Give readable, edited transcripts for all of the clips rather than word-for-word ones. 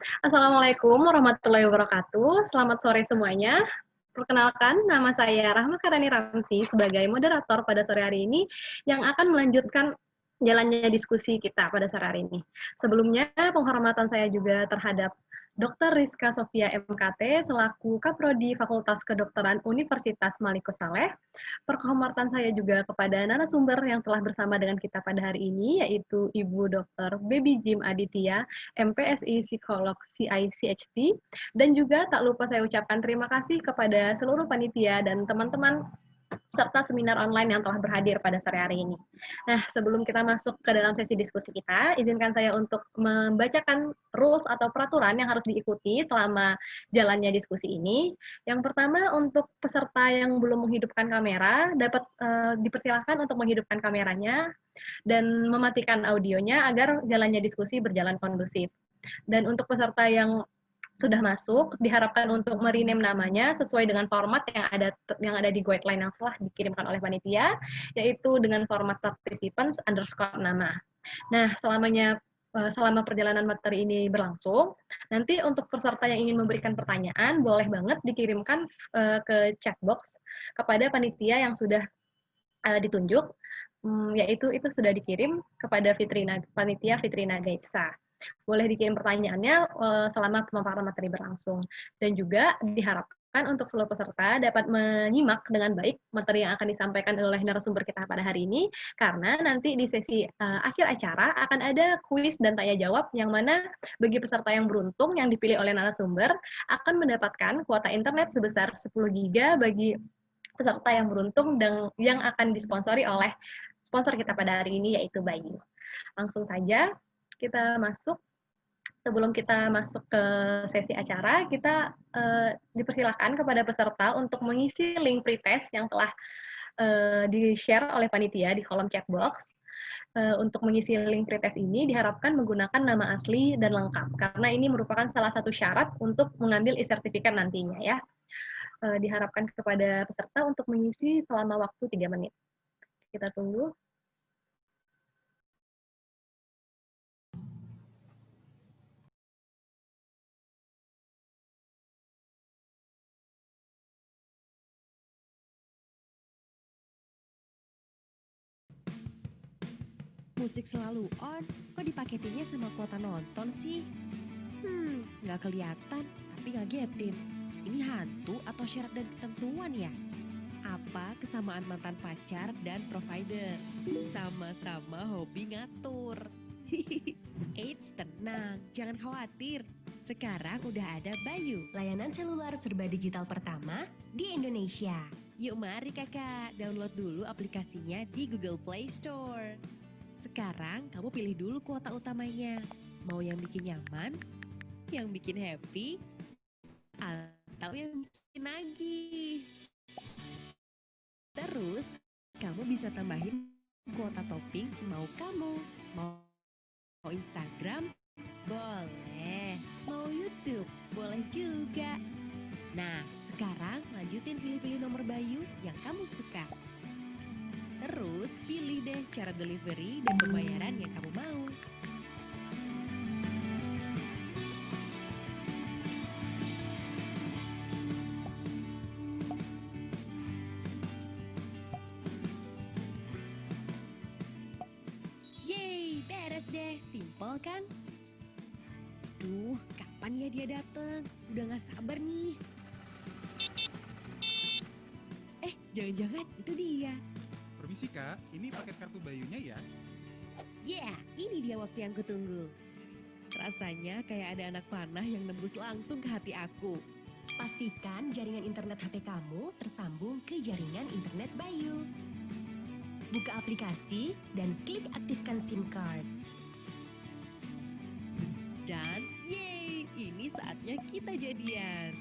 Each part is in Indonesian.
Assalamualaikum warahmatullahi wabarakatuh. Selamat sore semuanya. Perkenalkan, nama saya Rahma Karani Ramsi sebagai moderator pada sore hari ini yang akan melanjutkan jalannya diskusi kita pada sore hari ini. Sebelumnya, penghormatan saya juga terhadap Dr. Rizka Sofia MKT selaku Kaprodi Fakultas Kedokteran Universitas Malikus Saleh. Penghormatan saya juga kepada narasumber yang telah bersama dengan kita pada hari ini, yaitu Ibu Dr. Baby Jim Aditya, MPSI Psikolog CICHT, dan juga tak lupa saya ucapkan terima kasih kepada seluruh panitia dan teman-teman serta seminar online yang telah berhadir pada sore hari ini. Nah, sebelum kita masuk ke dalam sesi diskusi kita, izinkan saya untuk membacakan rules atau peraturan yang harus diikuti selama jalannya diskusi ini. Yang pertama, untuk peserta yang belum menghidupkan kamera, dapat dipersilahkan untuk menghidupkan kameranya dan mematikan audionya agar jalannya diskusi berjalan kondusif. Dan untuk peserta yang sudah masuk, diharapkan untuk merename namanya sesuai dengan format yang ada di guideline yang telah dikirimkan oleh panitia, yaitu dengan format participants underscore nama. Nah, selama perjalanan materi ini berlangsung, nanti untuk peserta yang ingin memberikan pertanyaan, boleh banget dikirimkan ke chat box kepada panitia yang sudah ditunjuk, yaitu itu sudah dikirim kepada panitia Fitrina Gaitsa. Boleh dikirim pertanyaannya selama pemaparan materi berlangsung. Dan juga diharapkan untuk seluruh peserta dapat menyimak dengan baik materi yang akan disampaikan oleh narasumber kita pada hari ini, karena nanti di sesi akhir acara akan ada kuis dan tanya jawab yang mana bagi peserta yang beruntung yang dipilih oleh narasumber akan mendapatkan kuota internet sebesar 10 GB bagi peserta yang beruntung dan yang akan disponsori oleh sponsor kita pada hari ini, yaitu Bayu. Langsung saja kita masuk. Sebelum kita masuk ke sesi acara, kita dipersilakan kepada peserta untuk mengisi link pretest yang telah di-share oleh panitia di kolom chat box. Untuk mengisi link pretest ini diharapkan menggunakan nama asli dan lengkap, karena ini merupakan salah satu syarat untuk mengambil e-sertifikat nantinya ya. Diharapkan kepada peserta untuk mengisi selama waktu 3 menit. Kita tunggu. Musik selalu on, kok dipaketinnya sama kuota nonton sih? Nggak kelihatan, tapi ngagetin. Ini hantu atau syarat dan ketentuan ya? Apa kesamaan mantan pacar dan provider? Sama-sama hobi ngatur. Eits, tenang, jangan khawatir. Sekarang udah ada Bayu, Layanan seluler serba digital pertama di Indonesia. Yuk mari kakak, download dulu aplikasinya di Google Play Store. Sekarang kamu pilih dulu kuota utamanya. Mau yang bikin nyaman, yang bikin happy, atau yang bikin nagih. Terus, kamu bisa tambahin kuota topping semau kamu. Mau Instagram? Boleh. Mau YouTube? Boleh juga. Nah, sekarang lanjutin pilih-pilih nomor Bayu yang kamu suka. Terus pilih deh cara delivery dan pembayaran yang kamu mau. Yeay, beres deh. Simple kan? Duh, kapan ya dia dateng? Udah gak sabar nih. Jangan-jangan itu dia. Permisi kak, ini paket kartu Bayunya ya? Yeah, ini dia waktu yang kutunggu. Rasanya kayak ada anak panah yang nembus langsung ke hati aku. Pastikan jaringan internet HP kamu tersambung ke jaringan internet Bayu. Buka aplikasi dan klik aktifkan SIM card. Dan yeay, ini saatnya kita jadian.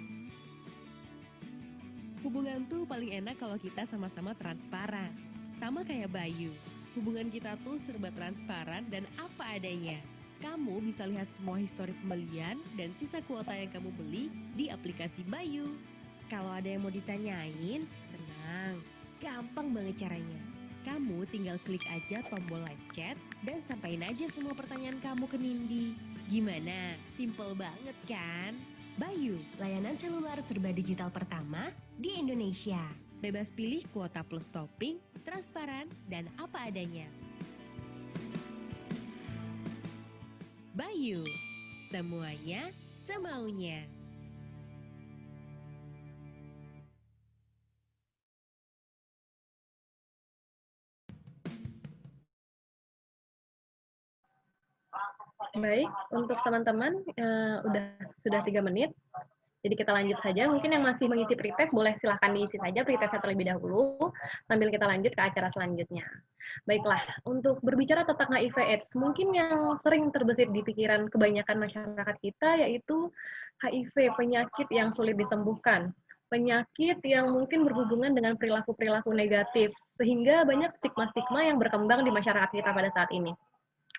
Hubungan tuh paling enak kalau kita sama-sama transparan. Sama kayak Bayu, hubungan kita tuh serba transparan dan apa adanya. Kamu bisa lihat semua histori pembelian dan sisa kuota yang kamu beli di aplikasi Bayu. Kalau ada yang mau ditanyain, tenang, gampang banget caranya. Kamu tinggal klik aja tombol live chat dan sampaikan aja semua pertanyaan kamu ke Nindi. Gimana? Simple banget kan? Bayu, layanan seluler serba digital pertama di Indonesia. Bebas pilih kuota plus topping, transparan, dan apa adanya. Bayu, semuanya semaunya. Baik, untuk teman-teman sudah 3 menit. Jadi kita lanjut saja. Mungkin yang masih mengisi pretest boleh silahkan diisi saja pretestnya terlebih dahulu sambil kita lanjut ke acara selanjutnya. Baiklah, untuk berbicara tentang HIV/AIDS, mungkin yang sering terbesit di pikiran kebanyakan masyarakat kita yaitu HIV, penyakit yang sulit disembuhkan. Penyakit yang mungkin berhubungan dengan perilaku-perilaku negatif, sehingga banyak stigma-stigma yang berkembang di masyarakat kita pada saat ini.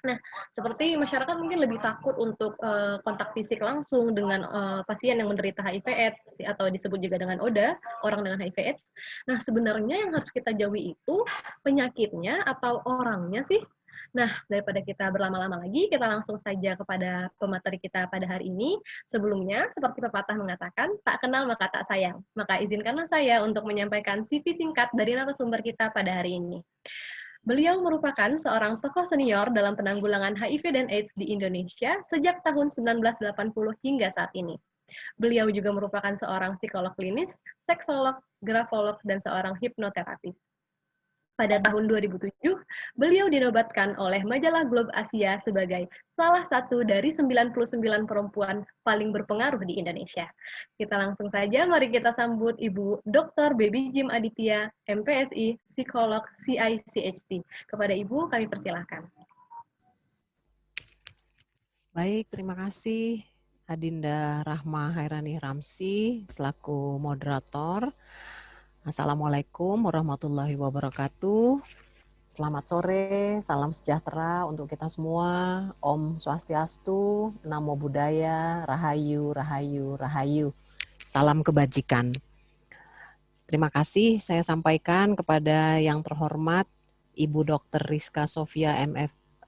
Nah, seperti masyarakat mungkin lebih takut untuk kontak fisik langsung dengan pasien yang menderita HIV/AIDS atau disebut juga dengan ODA, orang dengan HIV/AIDS. Nah, sebenarnya yang harus kita jauhi itu penyakitnya atau orangnya sih. Nah, daripada kita berlama-lama lagi, kita langsung saja kepada pemateri kita pada hari ini. Sebelumnya, seperti pepatah mengatakan, tak kenal maka tak sayang. Maka izinkanlah saya untuk menyampaikan CV singkat dari narasumber kita pada hari ini. Beliau merupakan seorang tokoh senior dalam penanggulangan HIV dan AIDS di Indonesia sejak tahun 1980 hingga saat ini. Beliau juga merupakan seorang psikolog klinis, seksolog, grafolog, dan seorang hipnoterapis. Pada tahun 2007, beliau dinobatkan oleh majalah Globe Asia sebagai salah satu dari 99 perempuan paling berpengaruh di Indonesia. Kita langsung saja, mari kita sambut Ibu Dr. Baby Jim Aditya, MPSI, psikolog CICHT. Kepada Ibu, kami persilahkan. Baik, terima kasih Adinda Rahma Hairani Ramsi selaku moderator. Assalamualaikum warahmatullahi wabarakatuh. Selamat sore, salam sejahtera untuk kita semua. Om Swastiastu, Namo Buddhaya, Rahayu, Rahayu, Rahayu. Salam kebajikan. Terima kasih saya sampaikan kepada yang terhormat Ibu Dr. Rizka Sofia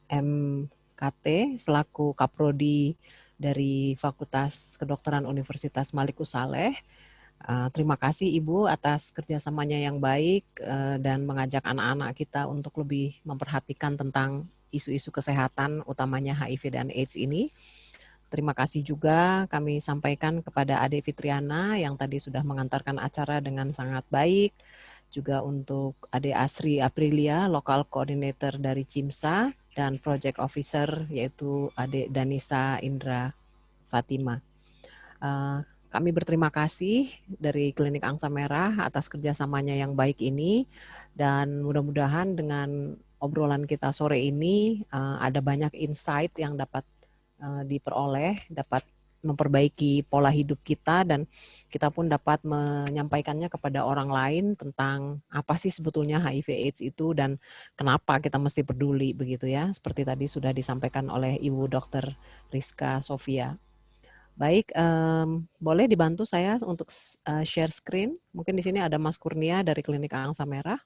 MKT selaku Kaprodi dari Fakultas Kedokteran Universitas Malikus Saleh. Terima kasih Ibu atas kerjasamanya yang baik dan mengajak anak-anak kita untuk lebih memperhatikan tentang isu-isu kesehatan utamanya HIV dan AIDS ini. Terima kasih juga kami sampaikan kepada Ade Fitriana yang tadi sudah mengantarkan acara dengan sangat baik. Juga untuk Ade Asri Aprilia, Local Coordinator dari CIMSA, dan Project Officer yaitu Ade Danisa Indra Fatima. Kami berterima kasih dari Klinik Angsa Merah atas kerjasamanya yang baik ini dan mudah-mudahan dengan obrolan kita sore ini ada banyak insight yang dapat diperoleh, dapat memperbaiki pola hidup kita dan kita pun dapat menyampaikannya kepada orang lain tentang apa sih sebetulnya HIV/AIDS itu dan kenapa kita mesti peduli begitu ya, seperti tadi sudah disampaikan oleh Ibu Dr. Rizka Sofia. Baik, boleh dibantu saya untuk share screen. Mungkin di sini ada Mas Kurnia dari Klinik Angsa Merah.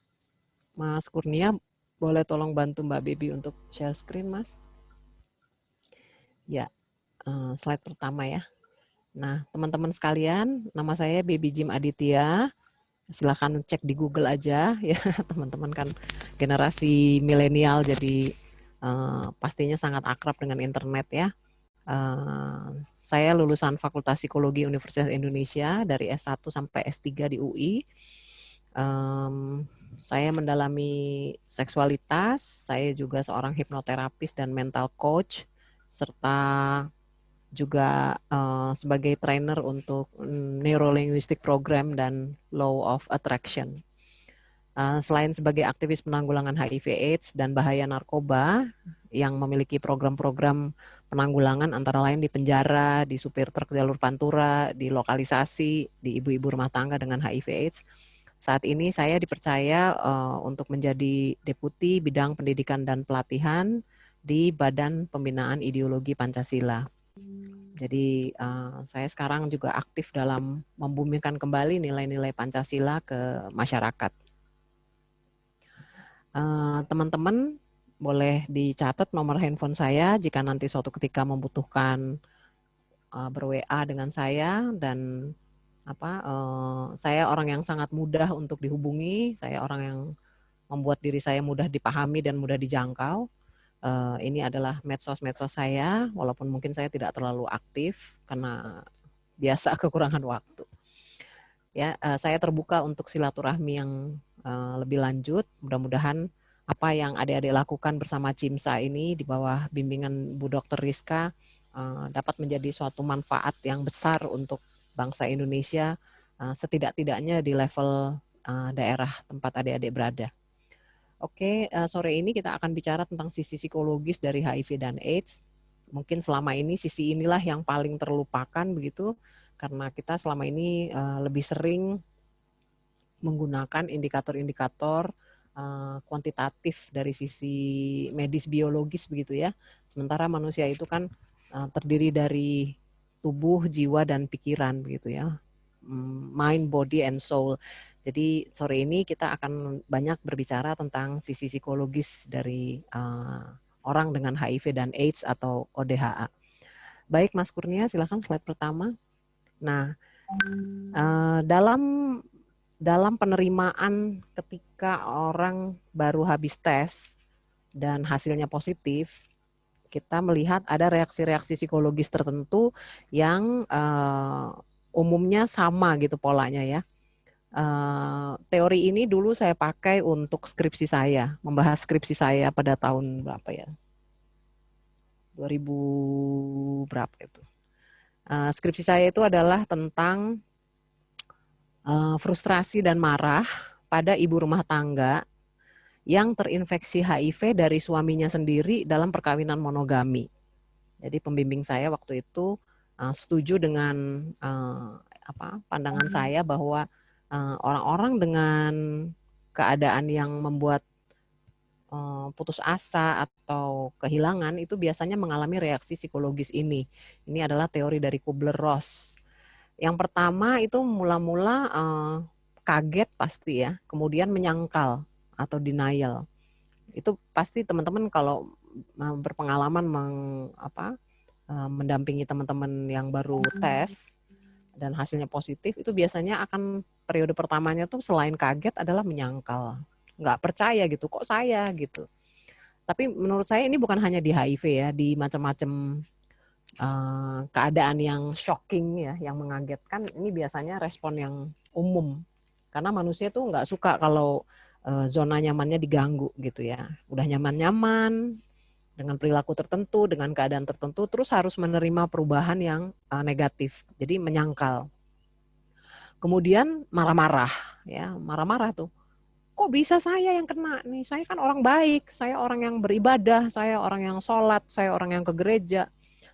Mas Kurnia, boleh tolong bantu Mbak Baby untuk share screen, Mas? Ya, slide pertama ya. Nah, teman-teman sekalian, nama saya Baby Jim Aditya. Silakan cek di Google aja ya, teman-teman kan generasi milenial jadi pastinya sangat akrab dengan internet ya. Saya lulusan Fakultas Psikologi Universitas Indonesia dari S1 sampai S3 di UI. Saya mendalami seksualitas, saya juga seorang hipnoterapis dan mental coach, serta juga sebagai trainer untuk Neurolinguistic Program dan Law of Attraction. Selain sebagai aktivis penanggulangan HIV/AIDS dan bahaya narkoba yang memiliki program-program penanggulangan antara lain di penjara, di supir truk jalur pantura, di lokalisasi, di ibu-ibu rumah tangga dengan HIV/AIDS. Saat ini saya dipercaya untuk menjadi Deputi Bidang Pendidikan dan Pelatihan di Badan Pembinaan Ideologi Pancasila. Jadi saya sekarang juga aktif dalam membumikan kembali nilai-nilai Pancasila ke masyarakat. Teman-teman, boleh dicatat nomor handphone saya jika nanti suatu ketika membutuhkan ber-WA dengan saya. Dan saya orang yang sangat mudah untuk dihubungi, saya orang yang membuat diri saya mudah dipahami dan mudah dijangkau. Ini adalah medsos-medsos saya, walaupun mungkin saya tidak terlalu aktif karena biasa kekurangan waktu. Ya, saya terbuka untuk silaturahmi yang lebih lanjut. Mudah-mudahan apa yang adik-adik lakukan bersama CIMSA ini di bawah bimbingan Bu Dr. Rizka dapat menjadi suatu manfaat yang besar untuk bangsa Indonesia, setidak-tidaknya di level daerah tempat adik-adik berada. Oke, sore ini kita akan bicara tentang sisi psikologis dari HIV dan AIDS. Mungkin selama ini sisi inilah yang paling terlupakan begitu, karena kita selama ini lebih sering menggunakan indikator-indikator kuantitatif dari sisi medis biologis begitu ya. Sementara manusia itu kan terdiri dari tubuh, jiwa, dan pikiran begitu ya. Mind, body, and soul. Jadi sore ini kita akan banyak berbicara tentang sisi psikologis dari orang dengan HIV dan AIDS atau ODHA. Baik Mas Kurnia, silakan slide pertama. Nah, dalam penerimaan ketika orang baru habis tes dan hasilnya positif, kita melihat ada reaksi-reaksi psikologis tertentu yang umumnya sama gitu polanya ya. Teori ini dulu saya pakai untuk skripsi saya, membahas skripsi saya pada tahun berapa ya? 2000 berapa itu? Skripsi saya itu adalah tentang frustrasi dan marah pada ibu rumah tangga yang terinfeksi HIV dari suaminya sendiri dalam perkawinan monogami. Jadi pembimbing saya waktu itu setuju dengan pandangan saya bahwa orang-orang dengan keadaan yang membuat putus asa atau kehilangan itu biasanya mengalami reaksi psikologis ini. Ini adalah teori dari Kubler-Ross. Yang pertama itu mula-mula kaget pasti ya, kemudian menyangkal atau denial. Itu pasti teman-teman kalau berpengalaman mendampingi teman-teman yang baru tes dan hasilnya positif, itu biasanya akan periode pertamanya tuh selain kaget adalah menyangkal. Nggak percaya gitu, kok saya gitu. Tapi menurut saya ini bukan hanya di HIV ya, di macam-macam keadaan yang shocking ya, yang mengagetkan, ini biasanya respon yang umum. Karena manusia tuh nggak suka kalau zona nyamannya diganggu gitu ya. Udah nyaman-nyaman dengan perilaku tertentu, dengan keadaan tertentu, terus harus menerima perubahan yang negatif. Jadi menyangkal. Kemudian marah-marah ya, marah-marah tuh. Kok bisa saya yang kena nih? Saya kan orang baik, saya orang yang beribadah, saya orang yang sholat, saya orang yang ke gereja,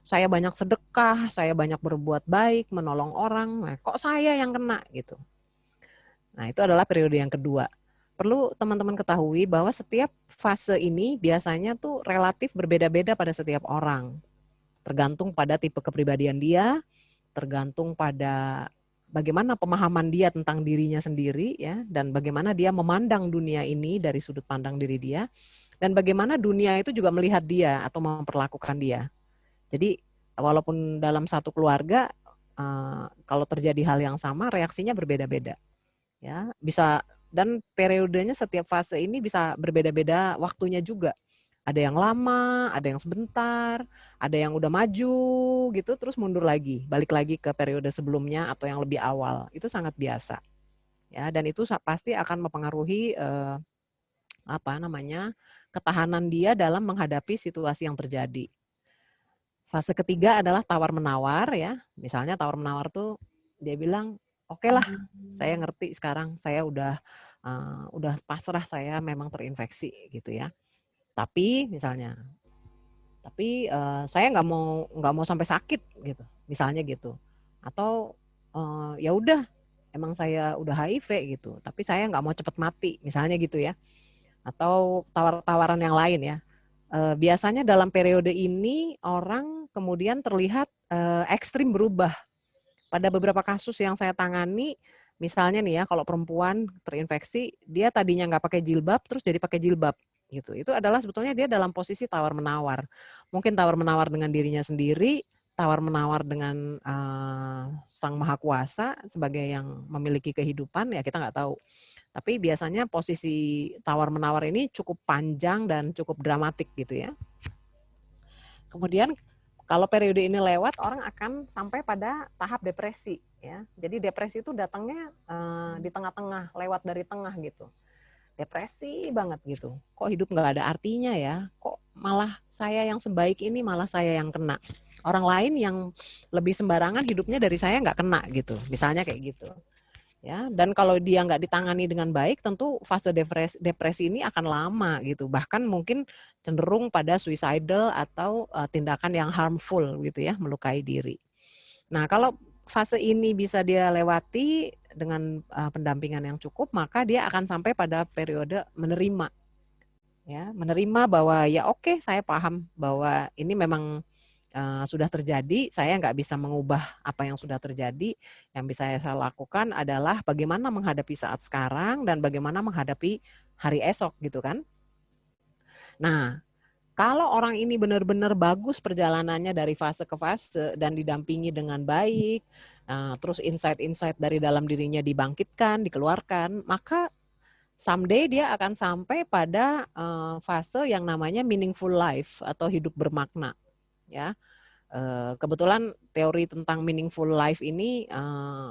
saya banyak sedekah, saya banyak berbuat baik, menolong orang. Nah, kok saya yang kena gitu? Nah, itu adalah periode yang kedua. Perlu teman-teman ketahui bahwa setiap fase ini biasanya tuh relatif berbeda-beda pada setiap orang. Tergantung pada tipe kepribadian dia, tergantung pada bagaimana pemahaman dia tentang dirinya sendiri ya, dan bagaimana dia memandang dunia ini dari sudut pandang diri dia, dan bagaimana dunia itu juga melihat dia atau memperlakukan dia. Jadi walaupun dalam satu keluarga kalau terjadi hal yang sama reaksinya berbeda-beda. Ya, bisa, dan periodenya setiap fase ini bisa berbeda-beda waktunya juga. Ada yang lama, ada yang sebentar, ada yang udah maju gitu, terus mundur lagi, balik lagi ke periode sebelumnya atau yang lebih awal. Itu sangat biasa. Ya, dan itu pasti akan mempengaruhi ketahanan dia dalam menghadapi situasi yang terjadi. Fase ketiga adalah tawar-menawar ya. Misalnya tawar-menawar tuh dia bilang, oke lah, saya ngerti sekarang, saya udah pasrah, saya memang terinfeksi gitu ya. Tapi misalnya, saya nggak mau sampai sakit gitu, misalnya gitu. Atau ya udah, emang saya udah HIV gitu, tapi saya nggak mau cepet mati, misalnya gitu ya. Atau tawar-tawaran yang lain ya. Biasanya dalam periode ini orang kemudian terlihat ekstrim berubah. Pada beberapa kasus yang saya tangani, misalnya nih ya, kalau perempuan terinfeksi, dia tadinya nggak pakai jilbab, terus jadi pakai jilbab. gitu. Itu adalah sebetulnya dia dalam posisi tawar-menawar. Mungkin tawar-menawar dengan dirinya sendiri, tawar-menawar dengan Sang Maha Kuasa sebagai yang memiliki kehidupan, ya kita nggak tahu. Tapi biasanya posisi tawar-menawar ini cukup panjang dan cukup dramatik gitu ya. Kemudian kalau periode ini lewat, orang akan sampai pada tahap depresi ya. Jadi depresi itu datangnya di tengah-tengah, lewat dari tengah gitu. Depresi banget gitu. Kok hidup nggak ada artinya ya? Kok malah saya yang sebaik ini malah saya yang kena. Orang lain yang lebih sembarangan hidupnya dari saya nggak kena gitu. Misalnya kayak gitu. Ya, dan kalau dia nggak ditangani dengan baik, tentu fase depresi ini akan lama gitu. Bahkan mungkin cenderung pada suicidal atau tindakan yang harmful gitu ya, melukai diri. Nah, kalau fase ini bisa dia lewati dengan pendampingan yang cukup, maka dia akan sampai pada periode menerima. Ya, menerima bahwa ya oke, saya paham bahwa ini memang sudah terjadi, saya nggak bisa mengubah apa yang sudah terjadi. Yang bisa saya lakukan adalah bagaimana menghadapi saat sekarang dan bagaimana menghadapi hari esok gitu kan. Nah, kalau orang ini benar-benar bagus perjalanannya dari fase ke fase dan didampingi dengan baik, terus insight-insight dari dalam dirinya dibangkitkan, dikeluarkan, maka someday dia akan sampai pada fase yang namanya meaningful life atau hidup bermakna. Ya, kebetulan teori tentang meaningful life ini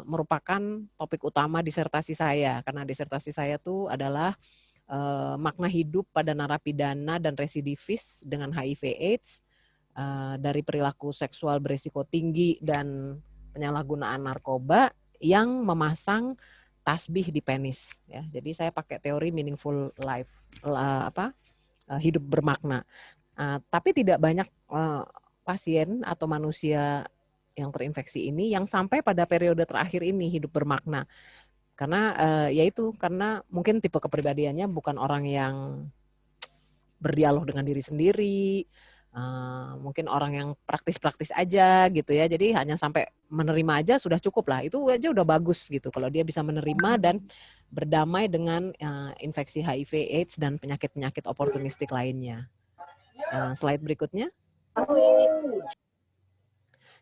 merupakan topik utama disertasi saya, karena disertasi saya itu adalah makna hidup pada narapidana dan residivis dengan HIV/AIDS dari perilaku seksual berisiko tinggi dan penyalahgunaan narkoba yang memasang tasbih di penis. Ya, jadi saya pakai teori meaningful life, hidup bermakna. Tapi tidak banyak pasien atau manusia yang terinfeksi ini yang sampai pada periode terakhir ini hidup bermakna. Karena yaitu karena mungkin tipe kepribadiannya bukan orang yang berdialog dengan diri sendiri, mungkin orang yang praktis-praktis aja gitu ya. Jadi hanya sampai menerima aja sudah cukup lah. Itu aja udah bagus gitu kalau dia bisa menerima dan berdamai dengan infeksi HIV/AIDS dan penyakit-penyakit oportunistik lainnya. Slide berikutnya.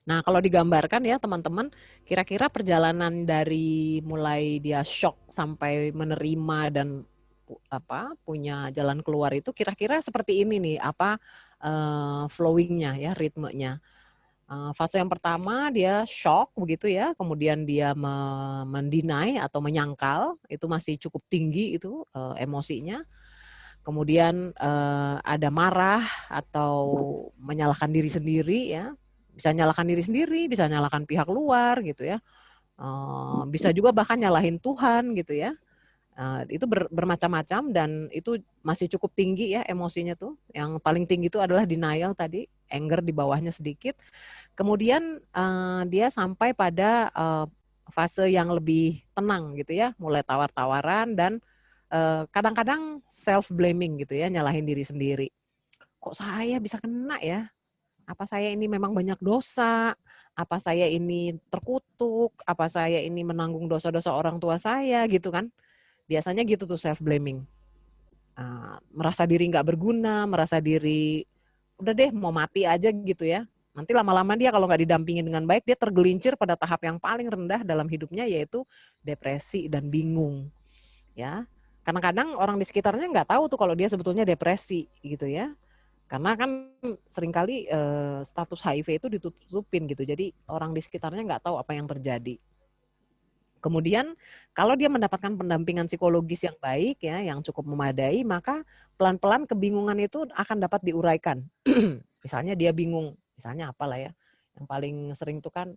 Nah, kalau digambarkan ya teman-teman, kira-kira perjalanan dari mulai dia shock sampai menerima dan punya jalan keluar itu kira-kira seperti ini nih, flowingnya ya, ritmenya. Fase yang pertama dia shock begitu ya, kemudian dia mendinai atau menyangkal, itu masih cukup tinggi itu emosinya. Kemudian ada marah atau menyalahkan diri sendiri ya, bisa nyalahkan diri sendiri, bisa nyalahkan pihak luar gitu ya, bisa juga bahkan nyalahin Tuhan gitu ya. Itu bermacam-macam dan itu masih cukup tinggi ya emosinya tuh. Yang paling tinggi itu adalah denial tadi, anger di bawahnya sedikit. Kemudian dia sampai pada fase yang lebih tenang gitu ya, mulai tawar-tawaran dan kadang-kadang self blaming gitu ya, nyalahin diri sendiri. Kok saya bisa kena ya? Apa saya ini memang banyak dosa? Apa saya ini terkutuk? Apa saya ini menanggung dosa-dosa orang tua saya gitu kan? Biasanya gitu tuh self blaming. Merasa diri nggak berguna, merasa diri udah deh mau mati aja gitu ya. Nanti lama-lama dia kalau nggak didampingin dengan baik, dia tergelincir pada tahap yang paling rendah dalam hidupnya, yaitu depresi dan bingung. Ya, kadang-kadang orang di sekitarnya nggak tahu tuh kalau dia sebetulnya depresi gitu ya. Karena kan seringkali status HIV itu ditutupin gitu. Jadi orang di sekitarnya nggak tahu apa yang terjadi. Kemudian kalau dia mendapatkan pendampingan psikologis yang baik ya, yang cukup memadai, maka pelan-pelan kebingungan itu akan dapat diuraikan. Misalnya dia bingung, misalnya apalah ya, yang paling sering itu kan,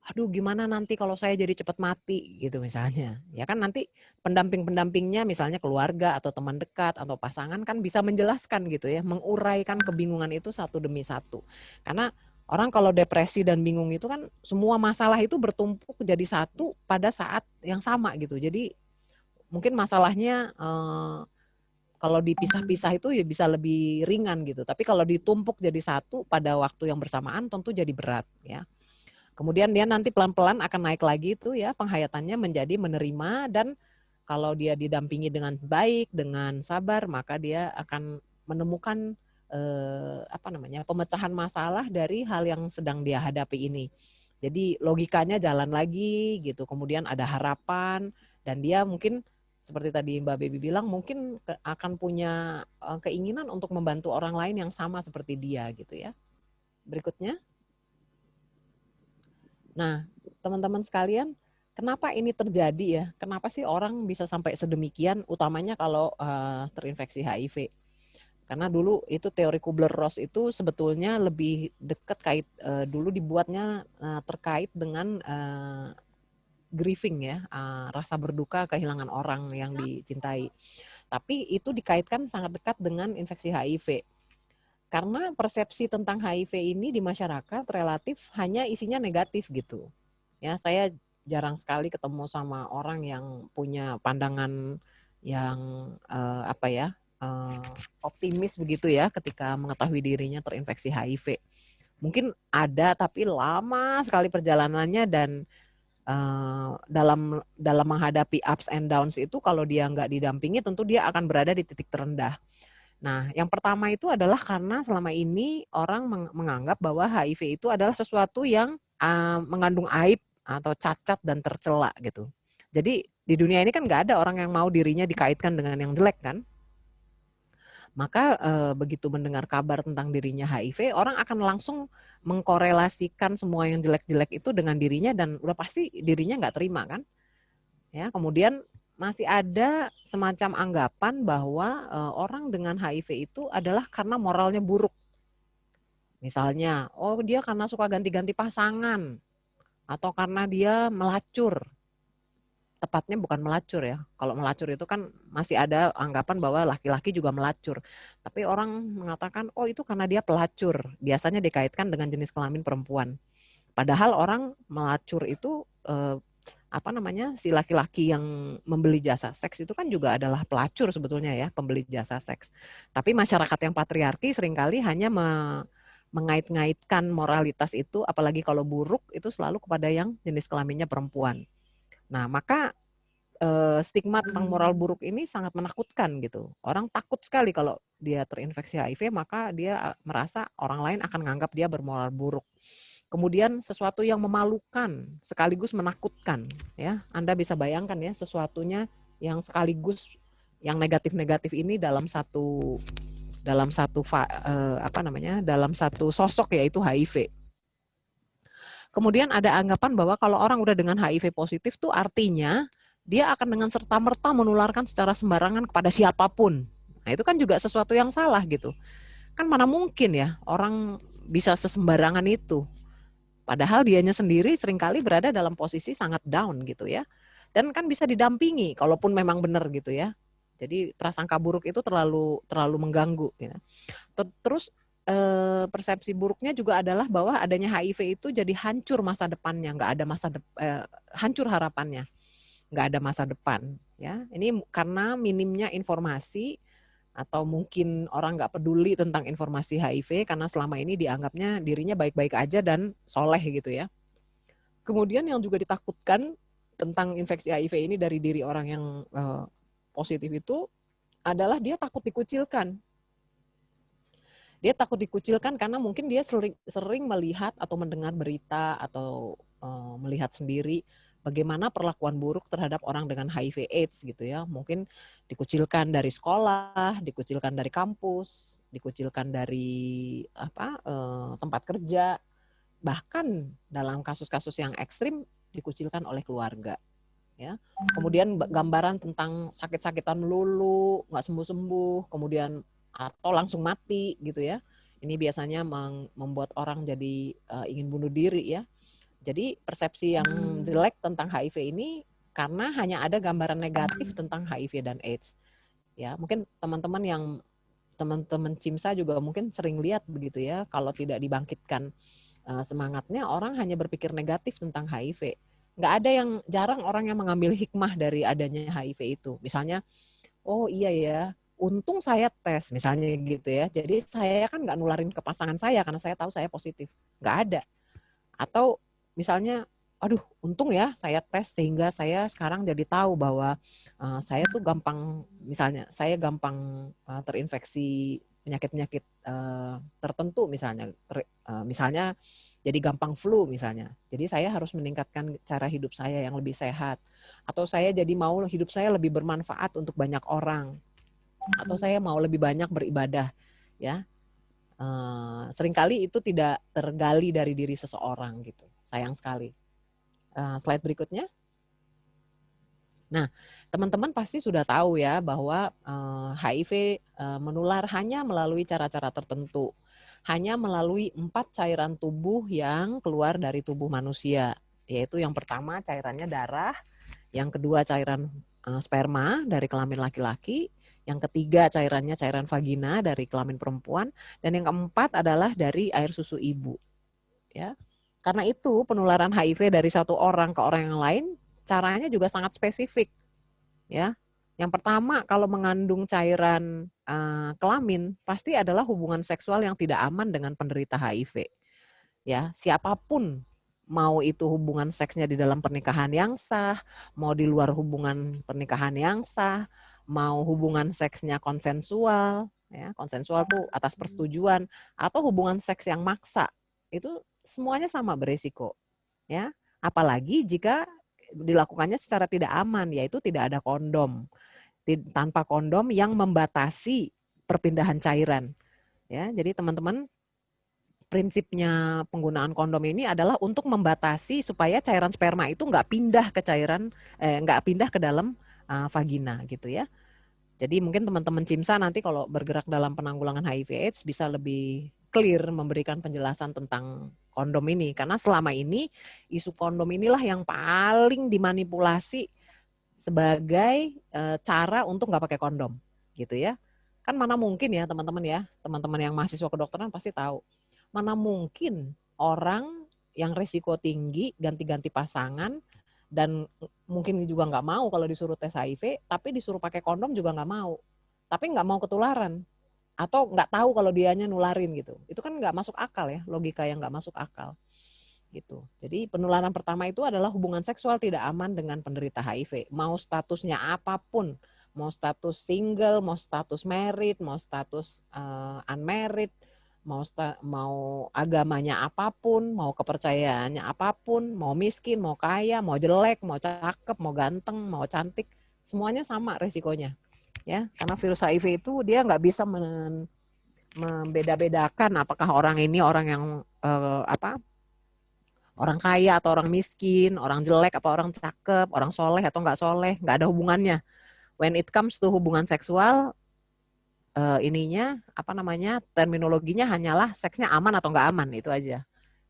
aduh gimana nanti kalau saya jadi cepat mati gitu misalnya. Ya kan nanti pendamping-pendampingnya misalnya keluarga atau teman dekat atau pasangan kan bisa menjelaskan gitu ya, menguraikan kebingungan itu satu demi satu. Karena orang kalau depresi dan bingung itu kan semua masalah itu bertumpuk jadi satu pada saat yang sama gitu. Jadi mungkin masalahnya kalau dipisah-pisah itu ya bisa lebih ringan gitu. Tapi kalau ditumpuk jadi satu pada waktu yang bersamaan tentu jadi berat ya. Kemudian dia nanti pelan-pelan akan naik lagi itu ya, penghayatannya menjadi menerima dan kalau dia didampingi dengan baik, dengan sabar, maka dia akan menemukan pemecahan masalah dari hal yang sedang dia hadapi ini. Jadi logikanya jalan lagi gitu, kemudian ada harapan, dan dia mungkin seperti tadi Mbak Baby bilang, mungkin akan punya keinginan untuk membantu orang lain yang sama seperti dia gitu ya. Berikutnya. Nah, teman-teman sekalian, kenapa ini terjadi ya? Kenapa sih orang bisa sampai sedemikian, utamanya kalau terinfeksi HIV? Karena dulu itu teori Kubler-Ross itu sebetulnya lebih dekat dulu dibuatnya terkait dengan grieving ya, rasa berduka kehilangan orang yang dicintai. Tapi itu dikaitkan sangat dekat dengan infeksi HIV. Karena persepsi tentang HIV ini di masyarakat relatif hanya isinya negatif gitu. Ya, saya jarang sekali ketemu sama orang yang punya pandangan yang optimis begitu ya ketika mengetahui dirinya terinfeksi HIV. Mungkin ada, tapi lama sekali perjalanannya, dan dalam menghadapi ups and downs itu kalau dia nggak didampingi tentu dia akan berada di titik terendah. Nah, yang pertama itu adalah karena selama ini orang menganggap bahwa HIV itu adalah sesuatu yang mengandung aib atau cacat dan tercela gitu. Jadi di dunia ini kan nggak ada orang yang mau dirinya dikaitkan dengan yang jelek kan. Maka begitu mendengar kabar tentang dirinya HIV, orang akan langsung mengkorelasikan semua yang jelek-jelek itu dengan dirinya, dan udah pasti dirinya nggak terima kan. Ya, kemudian masih ada semacam anggapan bahwa orang dengan HIV itu adalah karena moralnya buruk. Misalnya, oh dia karena suka ganti-ganti pasangan, atau karena dia melacur. Tepatnya bukan melacur ya. Kalau melacur itu kan masih ada anggapan bahwa laki-laki juga melacur. Tapi orang mengatakan, oh itu karena dia pelacur. Biasanya dikaitkan dengan jenis kelamin perempuan. Padahal orang melacur itu si laki-laki yang membeli jasa seks itu kan juga adalah pelacur sebetulnya ya, pembeli jasa seks. Tapi masyarakat yang patriarki seringkali hanya mengait-ngaitkan moralitas itu, apalagi kalau buruk, itu selalu kepada yang jenis kelaminnya perempuan. Nah, maka stigma tentang moral buruk ini sangat menakutkan gitu. Orang takut sekali kalau dia terinfeksi HIV, maka dia merasa orang lain akan menganggap dia bermoral buruk. Kemudian sesuatu yang memalukan sekaligus menakutkan ya. Anda bisa bayangkan ya, sesuatunya yang sekaligus yang negatif-negatif ini dalam satu sosok, yaitu HIV. Kemudian ada anggapan bahwa kalau orang udah dengan HIV positif tuh artinya dia akan dengan serta-merta menularkan secara sembarangan kepada siapapun. Nah, itu kan juga sesuatu yang salah gitu. Kan mana mungkin ya orang bisa sesembarangan itu. Padahal dianya sendiri seringkali berada dalam posisi sangat down gitu ya. Dan kan bisa didampingi kalaupun memang benar gitu ya. Jadi prasangka buruk itu terlalu mengganggu gitu. Terus persepsi buruknya juga adalah bahwa adanya HIV itu jadi hancur masa depannya, hancur harapannya. Nggak ada masa depan ya. Ini karena minimnya informasi, atau mungkin orang nggak peduli tentang informasi HIV karena selama ini dianggapnya dirinya baik-baik aja dan soleh gitu ya. Kemudian yang juga ditakutkan tentang infeksi HIV ini dari diri orang yang positif itu adalah dia takut dikucilkan. Dia takut dikucilkan karena mungkin dia sering melihat atau mendengar berita atau melihat sendiri bagaimana perlakuan buruk terhadap orang dengan HIV/AIDS gitu ya. Mungkin dikucilkan dari sekolah, dikucilkan dari kampus, dikucilkan dari tempat kerja, bahkan dalam kasus-kasus yang ekstrim dikucilkan oleh keluarga. Ya. Kemudian gambaran tentang sakit-sakitan melulu, nggak sembuh-sembuh, kemudian atau langsung mati gitu ya. Ini biasanya membuat orang jadi ingin bunuh diri ya. Jadi persepsi yang jelek tentang HIV ini karena hanya ada gambaran negatif tentang HIV dan AIDS. Ya, mungkin teman-teman CIMSA juga mungkin sering lihat begitu ya, kalau tidak dibangkitkan semangatnya, orang hanya berpikir negatif tentang HIV. Jarang orang yang mengambil hikmah dari adanya HIV itu. Misalnya, oh iya ya, untung saya tes misalnya gitu ya. Jadi saya kan nggak nularin ke pasangan saya karena saya tahu saya positif. Nggak ada. Atau misalnya, aduh untung ya saya tes sehingga saya sekarang jadi tahu bahwa saya tuh gampang, misalnya saya gampang terinfeksi penyakit-penyakit tertentu, misalnya jadi gampang flu misalnya. Jadi saya harus meningkatkan cara hidup saya yang lebih sehat, atau saya jadi mau hidup saya lebih bermanfaat untuk banyak orang, atau saya mau lebih banyak beribadah, ya. Seringkali itu tidak tergali dari diri seseorang gitu, sayang sekali. Slide berikutnya. Nah, teman-teman pasti sudah tahu ya bahwa HIV menular hanya melalui cara-cara tertentu, hanya melalui 4 cairan tubuh yang keluar dari tubuh manusia, yaitu yang pertama cairannya darah, yang kedua cairan sperma dari kelamin laki-laki, yang ketiga cairan vagina dari kelamin perempuan, dan yang keempat adalah dari air susu ibu, ya. Karena itu penularan HIV dari satu orang ke orang yang lain caranya juga sangat spesifik, ya. Yang pertama, kalau mengandung cairan kelamin pasti adalah hubungan seksual yang tidak aman dengan penderita HIV. Ya, siapapun, mau itu hubungan seksnya di dalam pernikahan yang sah, mau di luar hubungan pernikahan yang sah, mau hubungan seksnya konsensual, ya, konsensual tuh atas persetujuan, atau hubungan seks yang maksa, itu semuanya sama beresiko, ya. Apalagi jika dilakukannya secara tidak aman, yaitu tidak ada kondom, tanpa kondom yang membatasi perpindahan cairan, ya. Jadi teman-teman, prinsipnya penggunaan kondom ini adalah untuk membatasi supaya cairan sperma itu nggak pindah ke nggak pindah ke dalam vagina gitu ya. Jadi mungkin teman-teman CIMSA nanti kalau bergerak dalam penanggulangan HIV/AIDS bisa lebih clear memberikan penjelasan tentang kondom ini, karena selama ini isu kondom inilah yang paling dimanipulasi sebagai cara untuk nggak pakai kondom gitu ya. Kan mana mungkin ya teman-teman yang mahasiswa kedokteran pasti tahu, mana mungkin orang yang risiko tinggi ganti-ganti pasangan dan mungkin juga nggak mau kalau disuruh tes HIV, tapi disuruh pakai kondom juga nggak mau, tapi nggak mau ketularan atau nggak tahu kalau dianya nularin gitu. Itu kan nggak masuk akal ya, logika yang nggak masuk akal gitu. Jadi penularan pertama itu adalah hubungan seksual tidak aman dengan penderita HIV, mau statusnya apapun, mau status single, mau status married, mau status unmarried, mau agamanya apapun, mau kepercayaannya apapun, mau miskin, mau kaya, mau jelek, mau cakep, mau ganteng, mau cantik, semuanya sama resikonya, ya. Karena virus HIV itu dia nggak bisa membeda-bedakan apakah orang ini orang yang orang kaya atau orang miskin, orang jelek apa orang cakep, orang soleh atau nggak soleh, nggak ada hubungannya. When it comes to hubungan seksual, terminologinya hanyalah seksnya aman atau nggak aman, itu aja.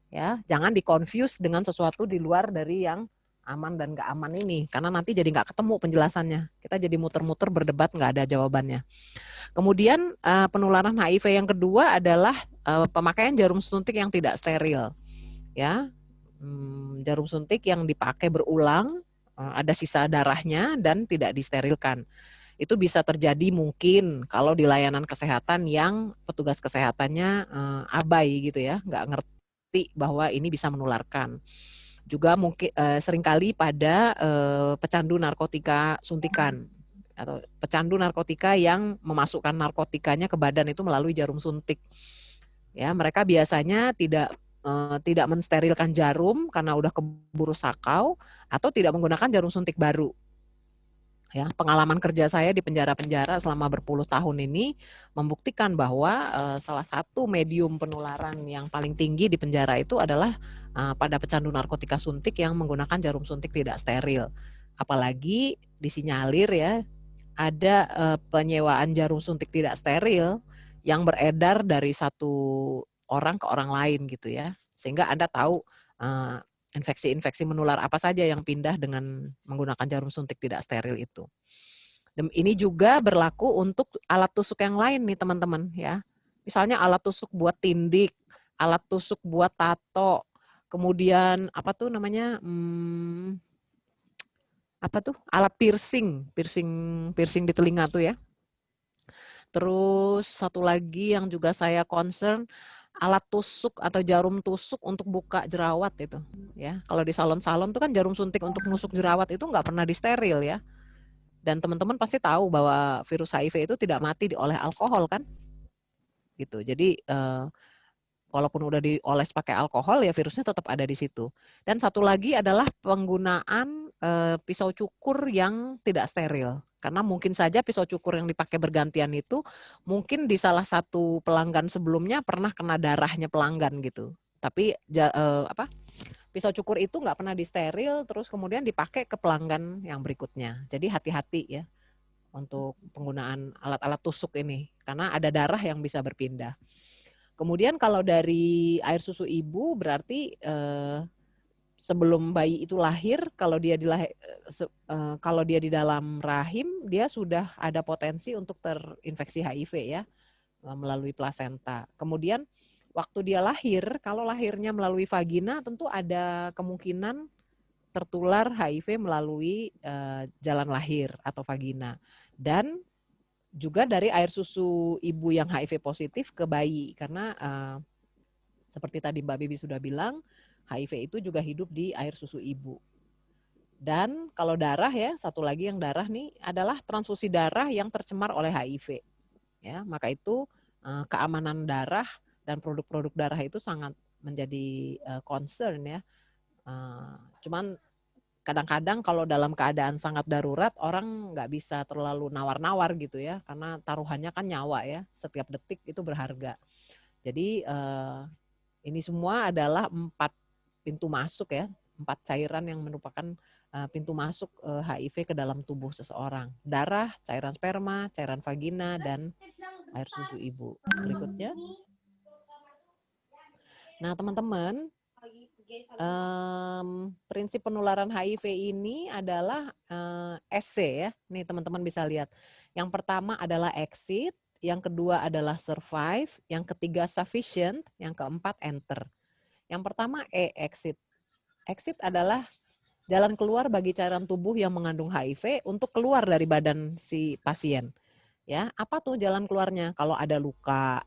Ya, jangan di-confuse dengan sesuatu di luar dari yang aman dan nggak aman ini, karena nanti jadi nggak ketemu penjelasannya. Kita jadi muter-muter berdebat nggak ada jawabannya. Kemudian penularan HIV yang kedua adalah pemakaian jarum suntik yang tidak steril, ya. Jarum suntik yang dipakai berulang, ada sisa darahnya dan tidak disterilkan. Itu bisa terjadi mungkin kalau di layanan kesehatan yang petugas kesehatannya abai gitu ya, nggak ngerti bahwa ini bisa menularkan. Juga mungkin seringkali pada pecandu narkotika suntikan atau pecandu narkotika yang memasukkan narkotikanya ke badan itu melalui jarum suntik. Ya, mereka biasanya tidak mensterilkan jarum karena udah keburu sakau atau tidak menggunakan jarum suntik baru. Ya, pengalaman kerja saya di penjara-penjara selama berpuluh tahun ini membuktikan bahwa salah satu medium penularan yang paling tinggi di penjara itu adalah pada pecandu narkotika suntik yang menggunakan jarum suntik tidak steril. Apalagi disinyalir ya, ada penyewaan jarum suntik tidak steril yang beredar dari satu orang ke orang lain gitu ya. Sehingga Anda tahu infeksi-infeksi menular apa saja yang pindah dengan menggunakan jarum suntik tidak steril itu. Dan ini juga berlaku untuk alat tusuk yang lain nih teman-teman ya. Misalnya alat tusuk buat tindik, alat tusuk buat tato, kemudian alat piercing di telinga tuh ya. Terus satu lagi yang juga saya concern alat tusuk atau jarum tusuk untuk buka jerawat itu ya. Kalau di salon-salon tuh kan jarum suntik untuk nusuk jerawat itu nggak pernah disteril ya. Dan teman-teman pasti tahu bahwa virus HIV itu tidak mati oleh alkohol kan, gitu. Jadi walaupun udah dioles pakai alkohol ya virusnya tetap ada di situ. Dan satu lagi adalah penggunaan pisau cukur yang tidak steril. Karena mungkin saja pisau cukur yang dipakai bergantian itu mungkin di salah satu pelanggan sebelumnya pernah kena darahnya pelanggan gitu. Tapi pisau cukur itu nggak pernah disteril terus kemudian dipakai ke pelanggan yang berikutnya. Jadi hati-hati ya untuk penggunaan alat-alat tusuk ini karena ada darah yang bisa berpindah. Kemudian kalau dari air susu ibu berarti sebelum bayi itu lahir, kalau dia di dalam rahim, dia sudah ada potensi untuk terinfeksi HIV ya melalui plasenta. Kemudian waktu dia lahir, kalau lahirnya melalui vagina, tentu ada kemungkinan tertular HIV melalui jalan lahir atau vagina. Dan juga dari air susu ibu yang HIV positif ke bayi, karena seperti tadi Mbak Bibi sudah bilang, HIV itu juga hidup di air susu ibu. Dan kalau darah ya, satu lagi yang darah nih adalah transfusi darah yang tercemar oleh HIV. Ya, maka itu keamanan darah dan produk-produk darah itu sangat menjadi concern ya. Cuman kadang-kadang kalau dalam keadaan sangat darurat orang nggak bisa terlalu nawar-nawar gitu ya, karena taruhannya kan nyawa ya, setiap detik itu berharga. Jadi ini semua adalah 4 pintu masuk ya, 4 cairan yang merupakan pintu masuk HIV ke dalam tubuh seseorang. Darah, cairan sperma, cairan vagina, dan air susu ibu. Berikutnya. Nah teman-teman, prinsip penularan HIV ini adalah SC ya. Nih teman-teman bisa lihat. Yang pertama adalah exit, yang kedua adalah survive, yang ketiga sufficient, yang keempat enter. Yang pertama exit. Exit adalah jalan keluar bagi cairan tubuh yang mengandung HIV untuk keluar dari badan si pasien. Ya, apa tuh jalan keluarnya? Kalau ada luka,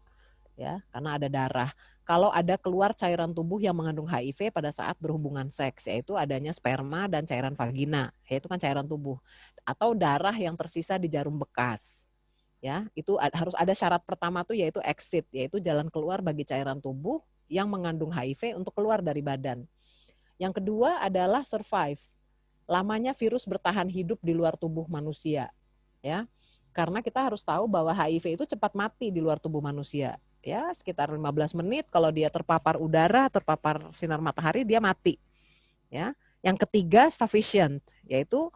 ya, karena ada darah. Kalau ada keluar cairan tubuh yang mengandung HIV pada saat berhubungan seks, yaitu adanya sperma dan cairan vagina, yaitu kan cairan tubuh. Atau darah yang tersisa di jarum bekas. Ya, itu harus ada syarat pertama tuh yaitu exit, yaitu jalan keluar bagi cairan tubuh yang mengandung HIV untuk keluar dari badan. Yang kedua adalah survive. Lamanya virus bertahan hidup di luar tubuh manusia, ya. Karena kita harus tahu bahwa HIV itu cepat mati di luar tubuh manusia. Ya, sekitar 15 menit kalau dia terpapar udara, terpapar sinar matahari dia mati. Ya. Yang ketiga sufficient, yaitu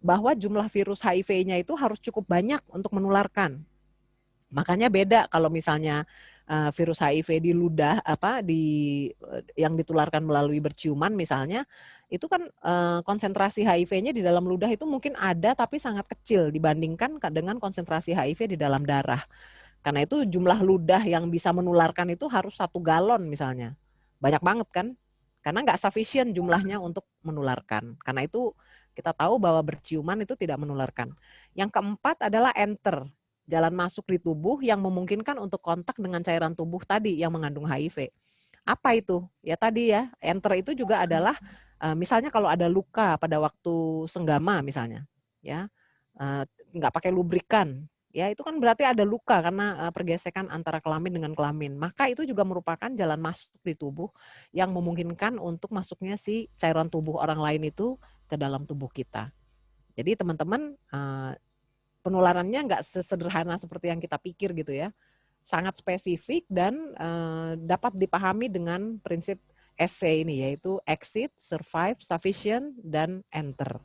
bahwa jumlah virus HIV-nya itu harus cukup banyak untuk menularkan. Makanya beda kalau misalnya virus HIV di ludah yang ditularkan melalui berciuman misalnya, itu kan konsentrasi HIV-nya di dalam ludah itu mungkin ada tapi sangat kecil dibandingkan dengan konsentrasi HIV di dalam darah. Karena itu jumlah ludah yang bisa menularkan itu harus 1 galon misalnya. Banyak banget kan? Karena nggak sufficient jumlahnya untuk menularkan. Karena itu kita tahu bahwa berciuman itu tidak menularkan. Yang keempat adalah enter. Jalan masuk di tubuh yang memungkinkan untuk kontak dengan cairan tubuh tadi yang mengandung HIV. Apa itu? Ya tadi ya, enter itu juga adalah misalnya kalau ada luka pada waktu senggama misalnya, ya nggak pakai lubrikan, ya itu kan berarti ada luka karena pergesekan antara kelamin dengan kelamin. Maka itu juga merupakan jalan masuk di tubuh yang memungkinkan untuk masuknya si cairan tubuh orang lain itu ke dalam tubuh kita. Jadi teman-teman penularannya nggak sesederhana seperti yang kita pikir gitu ya. Sangat spesifik dan dapat dipahami dengan prinsip SC ini yaitu exit, survive, sufficient, dan enter.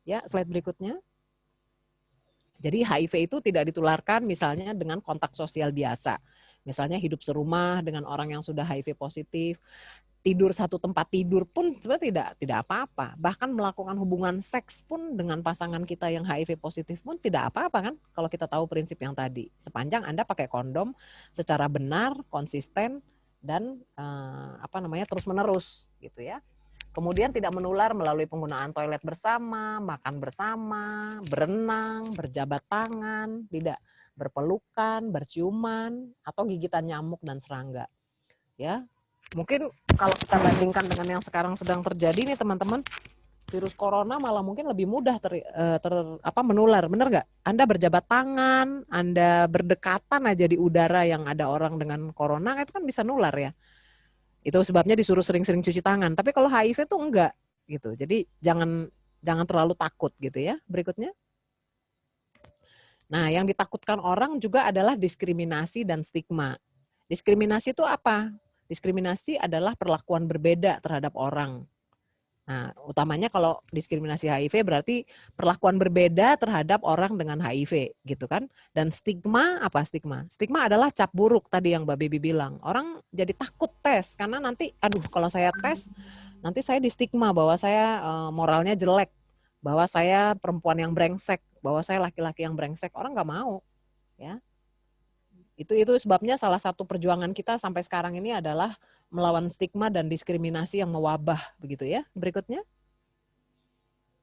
Ya, slide berikutnya. Jadi HIV itu tidak ditularkan misalnya dengan kontak sosial biasa. Misalnya hidup serumah dengan orang yang sudah HIV positif. Tidur satu tempat tidur pun sebenarnya tidak apa-apa. Bahkan melakukan hubungan seks pun dengan pasangan kita yang HIV positif pun tidak apa-apa kan kalau kita tahu prinsip yang tadi. Sepanjang Anda pakai kondom secara benar, konsisten dan terus-menerus gitu ya. Kemudian tidak menular melalui penggunaan toilet bersama, makan bersama, berenang, berjabat tangan, tidak berpelukan, berciuman, atau gigitan nyamuk dan serangga. Ya, mungkin kalau kita bandingkan dengan yang sekarang sedang terjadi nih teman-teman, virus corona malah mungkin lebih mudah menular, benar nggak? Anda berjabat tangan, Anda berdekatan aja di udara yang ada orang dengan corona, itu kan bisa nular ya. Itu sebabnya disuruh sering-sering cuci tangan. Tapi kalau HIV itu enggak gitu. Jadi jangan terlalu takut gitu ya. Berikutnya. Nah, yang ditakutkan orang juga adalah diskriminasi dan stigma. Diskriminasi itu apa? Diskriminasi adalah perlakuan berbeda terhadap orang. Nah, utamanya kalau diskriminasi HIV berarti perlakuan berbeda terhadap orang dengan HIV gitu kan. Dan stigma, apa stigma? Stigma adalah cap buruk tadi yang Mbak Bibi bilang. Orang jadi takut tes karena nanti kalau saya tes nanti saya di stigma bahwa saya moralnya jelek, bahwa saya perempuan yang brengsek, bahwa saya laki-laki yang brengsek. Orang nggak mau ya. Itu sebabnya salah satu perjuangan kita sampai sekarang ini adalah melawan stigma dan diskriminasi yang mewabah begitu ya. Berikutnya.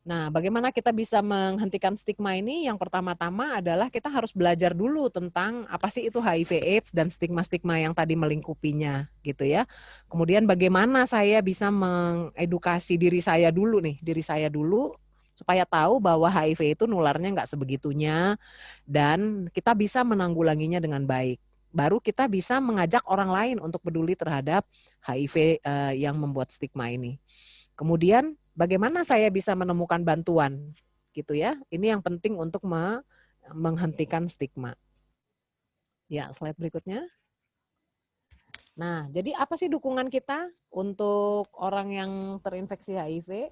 Nah, bagaimana kita bisa menghentikan stigma ini? Yang pertama-tama adalah kita harus belajar dulu tentang apa sih itu HIV/AIDS dan stigma-stigma yang tadi melingkupinya gitu ya. Kemudian bagaimana saya bisa mengedukasi diri saya dulu supaya tahu bahwa HIV itu nularnya nggak sebegitunya dan kita bisa menanggulanginya dengan baik. Baru kita bisa mengajak orang lain untuk peduli terhadap HIV yang membuat stigma ini. Kemudian bagaimana saya bisa menemukan bantuan gitu ya. Ini yang penting untuk menghentikan stigma. Ya, slide berikutnya. Nah, jadi apa sih dukungan kita untuk orang yang terinfeksi HIV?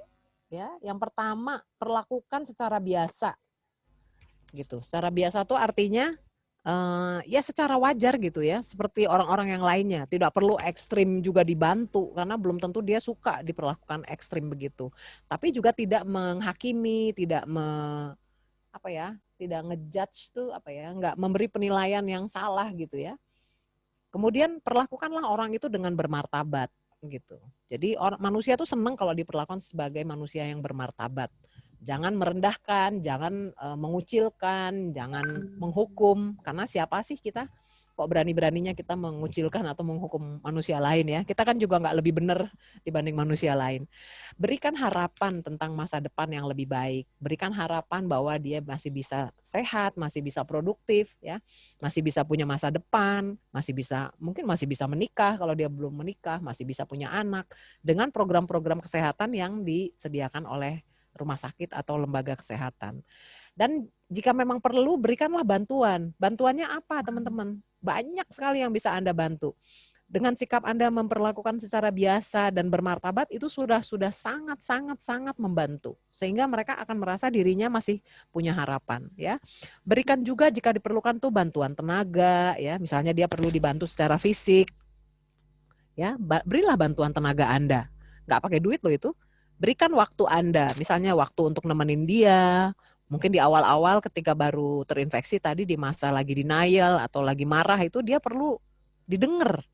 Ya, yang pertama perlakukan secara biasa, gitu. Secara biasa tuh artinya ya secara wajar gitu ya, seperti orang-orang yang lainnya. Tidak perlu ekstrim juga dibantu karena belum tentu dia suka diperlakukan ekstrim begitu. Tapi juga tidak menghakimi, tidak tidak ngejudge tuh nggak memberi penilaian yang salah gitu ya. Kemudian perlakukanlah orang itu dengan bermartabat gitu. Jadi manusia tuh senang kalau diperlakukan sebagai manusia yang bermartabat. Jangan merendahkan, jangan mengucilkan, jangan menghukum. Karena siapa sih kita? Kok berani-beraninya kita mengucilkan atau menghukum manusia lain ya? Kita kan juga nggak lebih benar dibanding manusia lain. Berikan harapan tentang masa depan yang lebih baik. Berikan harapan bahwa dia masih bisa sehat, masih bisa produktif, ya, masih bisa punya masa depan, mungkin masih bisa menikah kalau dia belum menikah, masih bisa punya anak dengan program-program kesehatan yang disediakan oleh rumah sakit atau lembaga kesehatan. Dan jika memang perlu, berikanlah bantuan. Bantuannya apa, teman-teman? Banyak sekali yang bisa Anda bantu. Dengan sikap Anda memperlakukan secara biasa dan bermartabat, itu sudah sangat membantu. Sehingga mereka akan merasa dirinya masih punya harapan. Ya. Berikan juga jika diperlukan tuh bantuan tenaga, ya. Misalnya dia perlu dibantu secara fisik, ya, berilah bantuan tenaga Anda. Nggak pakai duit loh itu. Berikan waktu Anda, misalnya waktu untuk nemenin dia, mungkin di awal-awal ketika baru terinfeksi tadi di masa lagi denial atau lagi marah itu dia perlu didengar.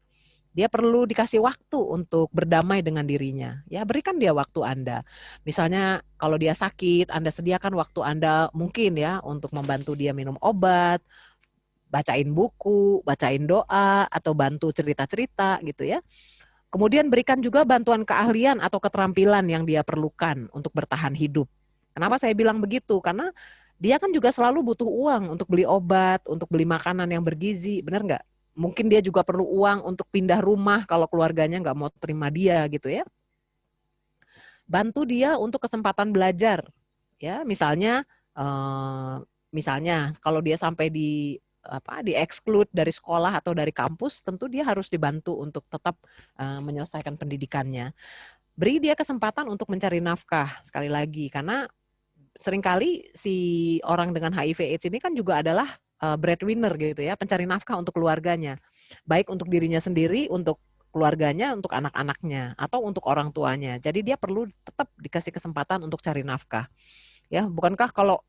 Dia perlu dikasih waktu untuk berdamai dengan dirinya. Ya, berikan dia waktu Anda. Misalnya kalau dia sakit, Anda sediakan waktu Anda mungkin ya untuk membantu dia minum obat, bacain buku, bacain doa, atau bantu cerita-cerita gitu ya. Kemudian berikan juga bantuan keahlian atau keterampilan yang dia perlukan untuk bertahan hidup. Kenapa saya bilang begitu? Karena dia kan juga selalu butuh uang untuk beli obat, untuk beli makanan yang bergizi, benar nggak? Mungkin dia juga perlu uang untuk pindah rumah kalau keluarganya nggak mau terima dia gitu ya. Bantu dia untuk kesempatan belajar, ya misalnya kalau dia sampai di-exclude dari sekolah atau dari kampus, tentu dia harus dibantu untuk tetap menyelesaikan pendidikannya. Beri dia kesempatan untuk mencari nafkah, sekali lagi, karena seringkali si orang dengan HIV/AIDS ini kan juga adalah breadwinner gitu ya, pencari nafkah untuk keluarganya, baik untuk dirinya sendiri, untuk keluarganya, untuk anak-anaknya, atau untuk orang tuanya. Jadi dia perlu tetap dikasih kesempatan untuk cari nafkah. Ya, bukankah kalau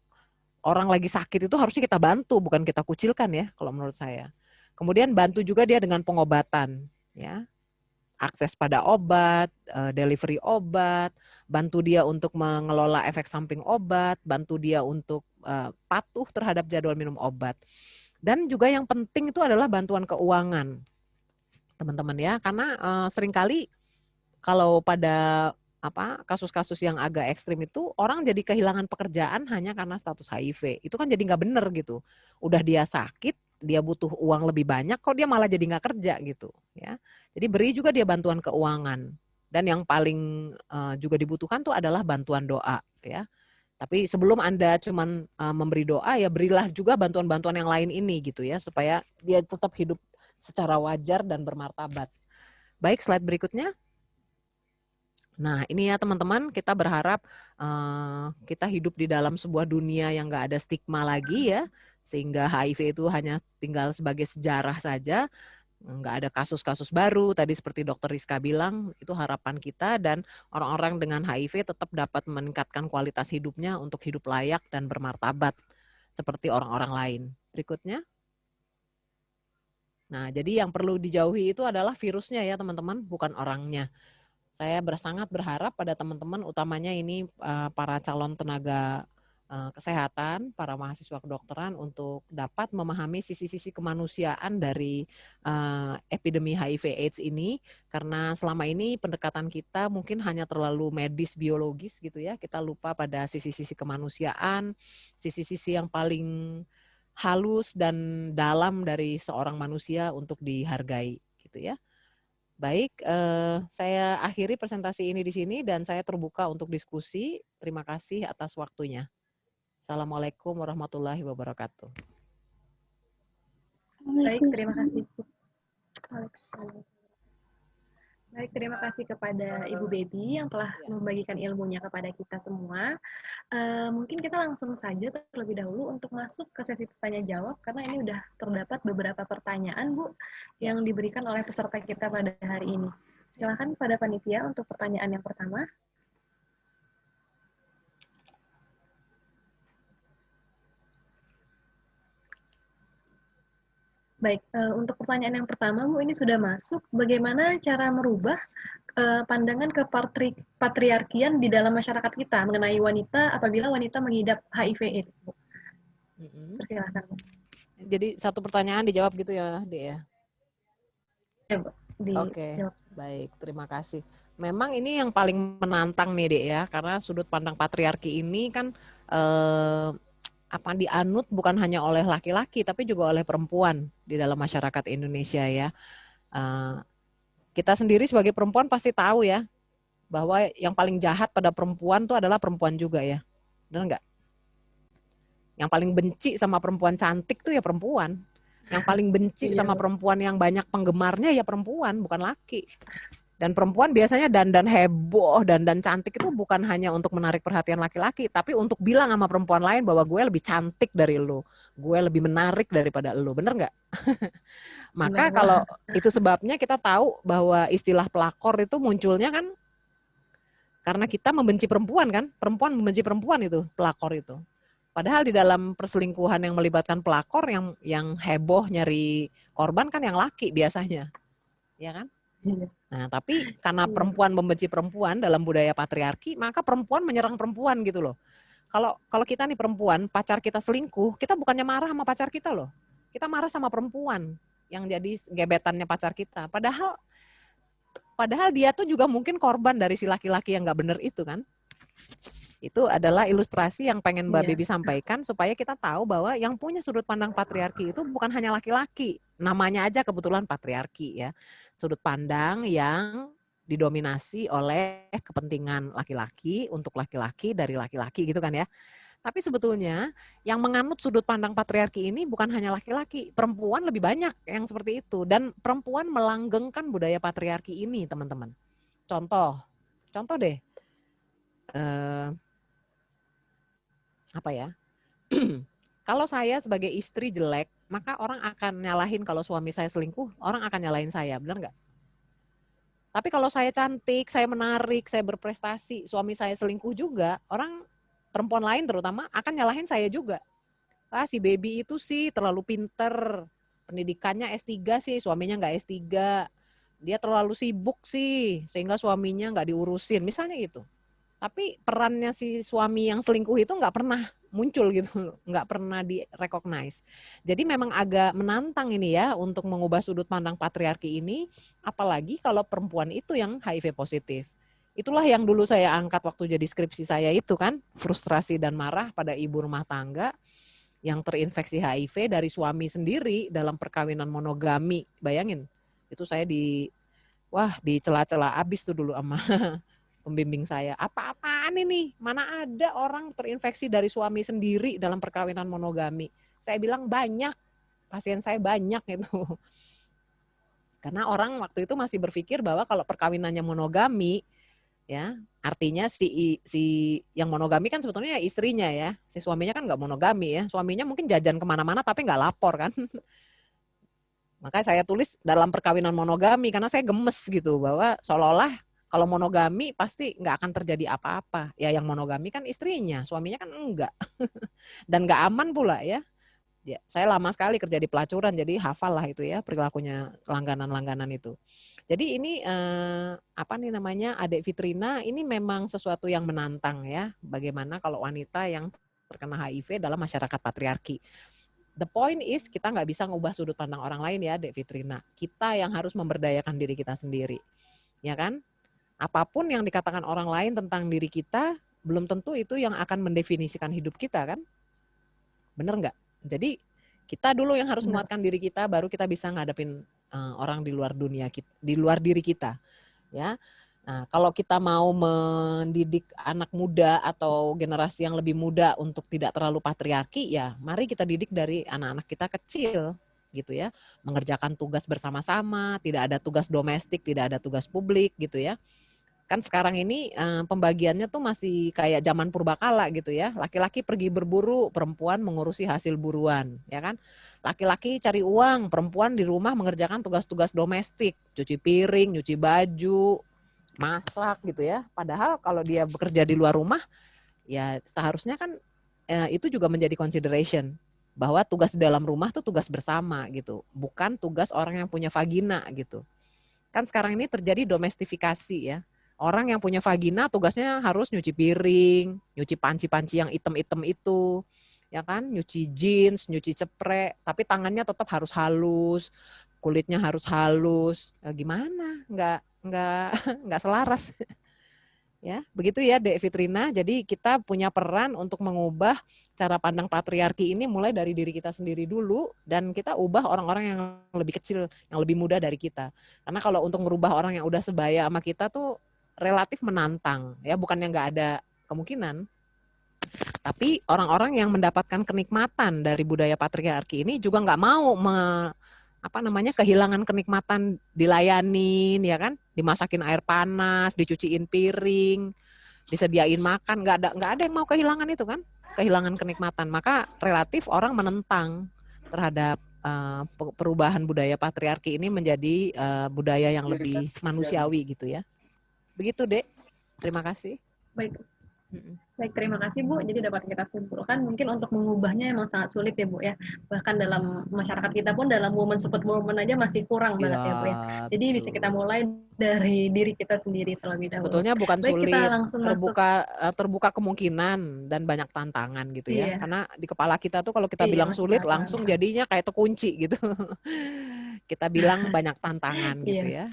orang lagi sakit itu harusnya kita bantu, bukan kita kucilkan ya, kalau menurut saya. Kemudian bantu juga dia dengan pengobatan, ya. akses pada obat, delivery obat, bantu dia untuk mengelola efek samping obat, bantu dia untuk patuh terhadap jadwal minum obat. Dan juga yang penting itu adalah bantuan keuangan, teman-teman ya, karena seringkali kalau pada kasus-kasus yang agak ekstrim itu orang jadi kehilangan pekerjaan hanya karena status HIV. Itu kan jadi nggak bener gitu. Udah dia sakit, dia butuh uang lebih banyak, kok dia malah jadi nggak kerja gitu ya. Jadi beri juga dia bantuan keuangan. Dan yang paling juga dibutuhkan tuh adalah bantuan doa ya. Tapi sebelum Anda cuman memberi doa, ya berilah juga bantuan-bantuan yang lain ini gitu ya, supaya dia tetap hidup secara wajar dan bermartabat. Baik, slide berikutnya. Nah ini ya teman-teman, kita berharap kita hidup di dalam sebuah dunia yang gak ada stigma lagi ya, sehingga HIV itu hanya tinggal sebagai sejarah saja, nggak ada kasus-kasus baru. Tadi seperti Dr. Rizka bilang, itu harapan kita, dan orang-orang dengan HIV tetap dapat meningkatkan kualitas hidupnya untuk hidup layak dan bermartabat seperti orang-orang lain. Berikutnya. Nah jadi yang perlu dijauhi itu adalah virusnya ya teman-teman, bukan orangnya. Saya sangat berharap pada teman-teman, utamanya ini para calon tenaga kesehatan, para mahasiswa kedokteran, untuk dapat memahami sisi-sisi kemanusiaan dari epidemi HIV/AIDS ini, karena selama ini pendekatan kita mungkin hanya terlalu medis biologis gitu ya, kita lupa pada sisi-sisi kemanusiaan, sisi-sisi yang paling halus dan dalam dari seorang manusia untuk dihargai gitu ya. Baik, saya akhiri presentasi ini di sini dan saya terbuka untuk diskusi. Terima kasih atas waktunya. Assalamualaikum warahmatullahi wabarakatuh. Baik, terima kasih. Baik, terima kasih kepada Ibu Baby yang telah membagikan ilmunya kepada kita semua. Mungkin kita langsung saja terlebih dahulu untuk masuk ke sesi tanya jawab, karena ini udah terdapat beberapa pertanyaan, Bu, yang diberikan oleh peserta kita pada hari ini. Silakan pada panitia untuk pertanyaan yang pertama. Baik, untuk pertanyaan yang pertama, Bu, ini sudah masuk. Bagaimana cara merubah pandangan ke patriarkian di dalam masyarakat kita mengenai wanita apabila wanita mengidap HIV/AIDS, Bu? Persilakan, Bu. Jadi satu pertanyaan dijawab gitu ya, Dek ya? Ya, Bu. Oke, baik, terima kasih. Memang ini yang paling menantang nih, Dek ya, karena sudut pandang patriarki ini kan dianut bukan hanya oleh laki-laki tapi juga oleh perempuan di dalam masyarakat Indonesia ya. Kita sendiri sebagai perempuan pasti tahu ya bahwa yang paling jahat pada perempuan itu adalah perempuan juga ya, benar nggak? Yang paling benci sama perempuan cantik tuh ya perempuan. Yang paling benci sama perempuan yang banyak penggemarnya ya perempuan, bukan laki. Dan perempuan biasanya dandan heboh, dandan cantik itu bukan hanya untuk menarik perhatian laki-laki, tapi untuk bilang sama perempuan lain bahwa gue lebih cantik dari lo, gue lebih menarik daripada lo, bener nggak? Maka kalau itu sebabnya kita tahu bahwa istilah pelakor itu munculnya kan karena kita membenci perempuan kan, perempuan membenci perempuan itu, pelakor itu. Padahal di dalam perselingkuhan yang melibatkan pelakor, yang heboh nyari korban kan yang laki biasanya, ya kan? Nah, tapi karena perempuan membenci perempuan dalam budaya patriarki, maka perempuan menyerang perempuan gitu loh. Kalau kita nih perempuan, pacar kita selingkuh, kita bukannya marah sama pacar kita loh. Kita marah sama perempuan yang jadi gebetannya pacar kita. Padahal dia tuh juga mungkin korban dari si laki-laki yang nggak bener itu kan. Itu adalah ilustrasi yang pengen Mbak Baby sampaikan supaya kita tahu bahwa yang punya sudut pandang patriarki itu bukan hanya laki-laki. Namanya aja kebetulan patriarki ya. Sudut pandang yang didominasi oleh kepentingan laki-laki untuk laki-laki dari laki-laki gitu kan ya. Tapi sebetulnya yang menganut sudut pandang patriarki ini bukan hanya laki-laki, perempuan lebih banyak yang seperti itu. Dan perempuan melanggengkan budaya patriarki ini teman-teman. Contoh deh. Kalau saya sebagai istri jelek, maka orang akan nyalahin kalau suami saya selingkuh, orang akan nyalahin saya, benar nggak? Tapi kalau saya cantik, saya menarik, saya berprestasi, suami saya selingkuh juga, orang perempuan lain terutama akan nyalahin saya juga. Si baby itu sih terlalu pinter, pendidikannya S3 sih, suaminya nggak S3, dia terlalu sibuk sih sehingga suaminya nggak diurusin, misalnya gitu. Tapi perannya si suami yang selingkuh itu nggak pernah muncul gitu, nggak pernah di-recognize. Jadi memang agak menantang ini ya untuk mengubah sudut pandang patriarki ini, apalagi kalau perempuan itu yang HIV positif. Itulah yang dulu saya angkat waktu jadi skripsi saya itu kan, frustrasi dan marah pada ibu rumah tangga yang terinfeksi HIV dari suami sendiri dalam perkawinan monogami. Bayangin, itu saya dicela-cela abis tuh dulu sama pembimbing saya. Apa-apaan ini? Mana ada orang terinfeksi dari suami sendiri dalam perkawinan monogami? Saya bilang banyak, pasien saya banyak itu. Karena orang waktu itu masih berpikir bahwa kalau perkawinannya monogami, ya artinya si yang monogami kan sebetulnya istrinya ya, si suaminya kan nggak monogami ya, suaminya mungkin jajan kemana-mana tapi nggak lapor kan. Makanya saya tulis dalam perkawinan monogami karena saya gemes gitu bahwa seolah-olah kalau monogami pasti nggak akan terjadi apa-apa. Ya yang monogami kan istrinya, suaminya kan enggak. Dan nggak aman pula ya. Ya, saya lama sekali kerja di pelacuran, jadi hafal lah itu ya perilakunya langganan-langganan itu. Jadi ini Adek Fitrina ini memang sesuatu yang menantang ya. Bagaimana kalau wanita yang terkena HIV dalam masyarakat patriarki. The point is kita nggak bisa ngubah sudut pandang orang lain ya, Dek Fitrina. Kita yang harus memberdayakan diri kita sendiri, ya kan? Apapun yang dikatakan orang lain tentang diri kita, belum tentu itu yang akan mendefinisikan hidup kita kan? Bener nggak? Jadi kita dulu yang harus menguatkan diri kita, baru kita bisa ngadepin orang di luar dunia kita, di luar diri kita, ya. Nah, kalau kita mau mendidik anak muda atau generasi yang lebih muda untuk tidak terlalu patriarki, ya mari kita didik dari anak-anak kita kecil, gitu ya. Mengerjakan tugas bersama-sama, tidak ada tugas domestik, tidak ada tugas publik, gitu ya. Kan sekarang ini pembagiannya tuh masih kayak zaman purbakala gitu ya. Laki-laki pergi berburu, perempuan mengurusi hasil buruan, ya kan. Laki-laki cari uang, perempuan di rumah mengerjakan tugas-tugas domestik, cuci piring, nyuci baju, masak gitu ya. Padahal kalau dia bekerja di luar rumah, ya seharusnya kan itu juga menjadi consideration bahwa tugas di dalam rumah tuh tugas bersama gitu, bukan tugas orang yang punya vagina gitu. Kan sekarang ini terjadi domestifikasi ya. Orang yang punya vagina tugasnya harus nyuci piring, nyuci panci-panci yang item-item itu, ya kan, nyuci jeans, nyuci ceprek, tapi tangannya tetap harus halus, kulitnya harus halus. Gimana? Nggak nggak selaras. Ya, begitu ya Dek Fitrina. Jadi kita punya peran untuk mengubah cara pandang patriarki ini mulai dari diri kita sendiri dulu dan kita ubah orang-orang yang lebih kecil, yang lebih muda dari kita. Karena kalau untuk merubah orang yang udah sebaya sama kita tuh relatif menantang, ya bukannya nggak ada kemungkinan. Tapi orang-orang yang mendapatkan kenikmatan dari budaya patriarki ini juga nggak mau kehilangan kenikmatan dilayanin, ya kan, dimasakin air panas, dicuciin piring, disediain makan, nggak ada yang mau kehilangan itu kan, kehilangan kenikmatan. Maka relatif orang menentang terhadap perubahan budaya patriarki ini menjadi budaya yang lebih manusiawi gitu ya. Begitu Dek, terima kasih. Baik, terima kasih Bu. Jadi dapat kita simpulkan mungkin untuk mengubahnya emang sangat sulit ya Bu ya. Bahkan dalam masyarakat kita pun dalam woman support movement aja masih kurang banget ya Bu ya. Jadi bisa kita mulai dari diri kita sendiri terlebih dahulu. Sebetulnya bukan baik, sulit, kita langsung terbuka kemungkinan dan banyak tantangan gitu ya. Karena di kepala kita tuh kalau kita bilang sulit langsung jadinya kayak terkunci gitu. Kita bilang banyak tantangan gitu ya.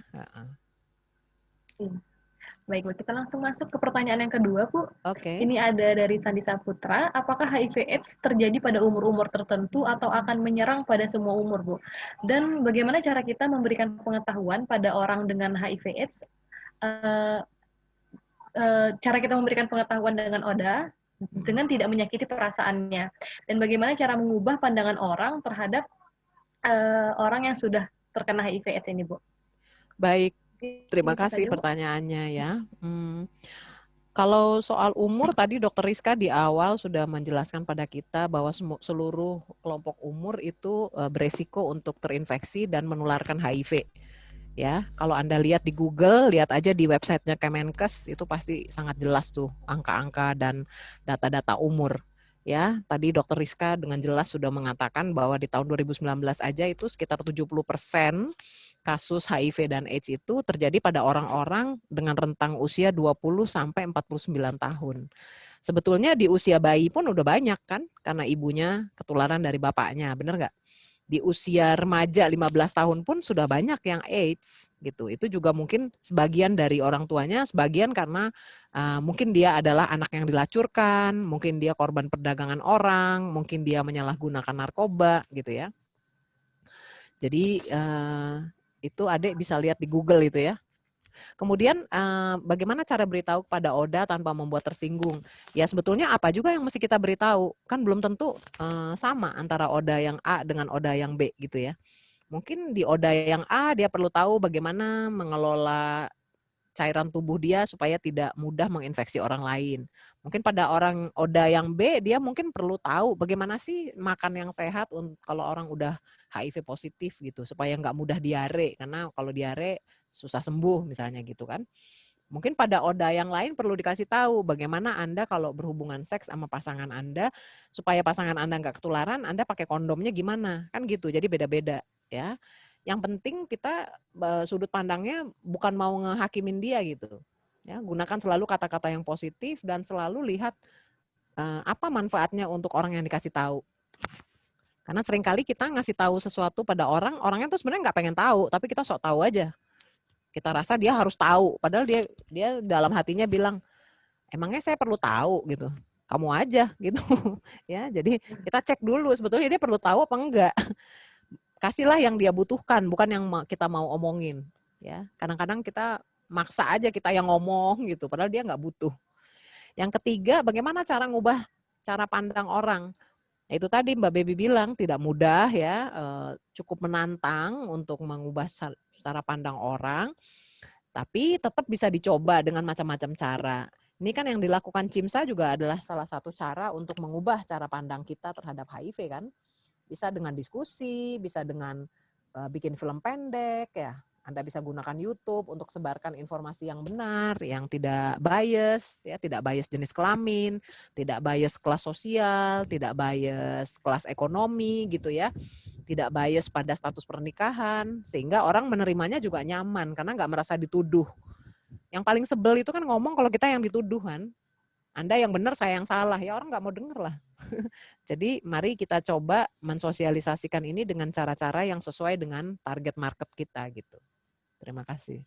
Baik, Bu. Kita langsung masuk ke pertanyaan yang kedua, Bu. Oke. Ini ada dari Sandi Saputra. Apakah HIV/AIDS terjadi pada umur-umur tertentu atau akan menyerang pada semua umur, Bu? Dan bagaimana cara kita memberikan pengetahuan pada orang dengan HIV/AIDS? Cara kita memberikan pengetahuan dengan ODA dengan tidak menyakiti perasaannya. Dan bagaimana cara mengubah pandangan orang terhadap orang yang sudah terkena HIV/AIDS ini, Bu? Baik. Terima kasih pertanyaannya ya. Kalau soal umur tadi Dr. Rizka di awal sudah menjelaskan pada kita bahwa seluruh kelompok umur itu beresiko untuk terinfeksi dan menularkan HIV. Ya, kalau Anda lihat di Google, lihat aja di websitenya Kemenkes itu pasti sangat jelas tuh angka-angka dan data-data umur. Ya, tadi Dr. Rizka dengan jelas sudah mengatakan bahwa di tahun 2019 aja itu sekitar 70% kasus HIV dan AIDS itu terjadi pada orang-orang dengan rentang usia 20 sampai 49 tahun. Sebetulnya di usia bayi pun udah banyak kan, karena ibunya ketularan dari bapaknya, bener nggak? Di usia remaja 15 tahun pun sudah banyak yang AIDS gitu. Itu juga mungkin sebagian dari orang tuanya, sebagian karena mungkin dia adalah anak yang dilacurkan, mungkin dia korban perdagangan orang, mungkin dia menyalahgunakan narkoba gitu ya. Jadi itu adik bisa lihat di Google itu ya. Kemudian bagaimana cara beritahu kepada Oda tanpa membuat tersinggung? Ya sebetulnya apa juga yang mesti kita beritahu? Kan belum tentu sama antara Oda yang A dengan Oda yang B gitu ya. Mungkin di Oda yang A dia perlu tahu bagaimana mengelola cairan tubuh dia supaya tidak mudah menginfeksi orang lain. Mungkin pada orang Oda yang B dia mungkin perlu tahu bagaimana sih makan yang sehat kalau orang udah HIV positif gitu supaya nggak mudah diare, karena kalau diare susah sembuh misalnya gitu kan. Mungkin pada Oda yang lain perlu dikasih tahu bagaimana Anda kalau berhubungan seks sama pasangan Anda supaya pasangan Anda nggak ketularan, Anda pakai kondomnya gimana kan gitu. Jadi beda-beda ya. Yang penting kita sudut pandangnya bukan mau ngehakimin dia gitu. Ya, gunakan selalu kata-kata yang positif dan selalu lihat apa manfaatnya untuk orang yang dikasih tahu. Karena seringkali kita ngasih tahu sesuatu pada orang, orangnya tuh sebenarnya nggak pengen tahu, tapi kita sok tahu aja. Kita rasa dia harus tahu, padahal dia dalam hatinya bilang, emangnya saya perlu tahu gitu. Kamu aja gitu. Ya, jadi kita cek dulu sebetulnya dia perlu tahu apa enggak. Kasihlah yang dia butuhkan, bukan yang kita mau omongin. Ya, kadang-kadang kita maksa aja kita yang ngomong gitu, padahal dia nggak butuh. Yang ketiga, bagaimana cara ngubah cara pandang orang? Itu tadi Mbak Baby bilang tidak mudah ya, cukup menantang untuk mengubah cara pandang orang, tapi tetap bisa dicoba dengan macam-macam cara. Ini kan yang dilakukan Cimsa juga adalah salah satu cara untuk mengubah cara pandang kita terhadap HIV kan. Bisa dengan diskusi, bisa dengan bikin film pendek ya. Anda bisa gunakan YouTube untuk sebarkan informasi yang benar, yang tidak bias, ya, tidak bias jenis kelamin, tidak bias kelas sosial, tidak bias kelas ekonomi gitu ya, tidak bias pada status pernikahan, sehingga orang menerimanya juga nyaman karena nggak merasa dituduh. Yang paling sebel itu kan ngomong kalau kita yang dituduh kan. Anda yang benar, saya yang salah. Ya orang nggak mau denger lah. Jadi mari kita coba mensosialisasikan ini dengan cara-cara yang sesuai dengan target market kita gitu. Terima kasih.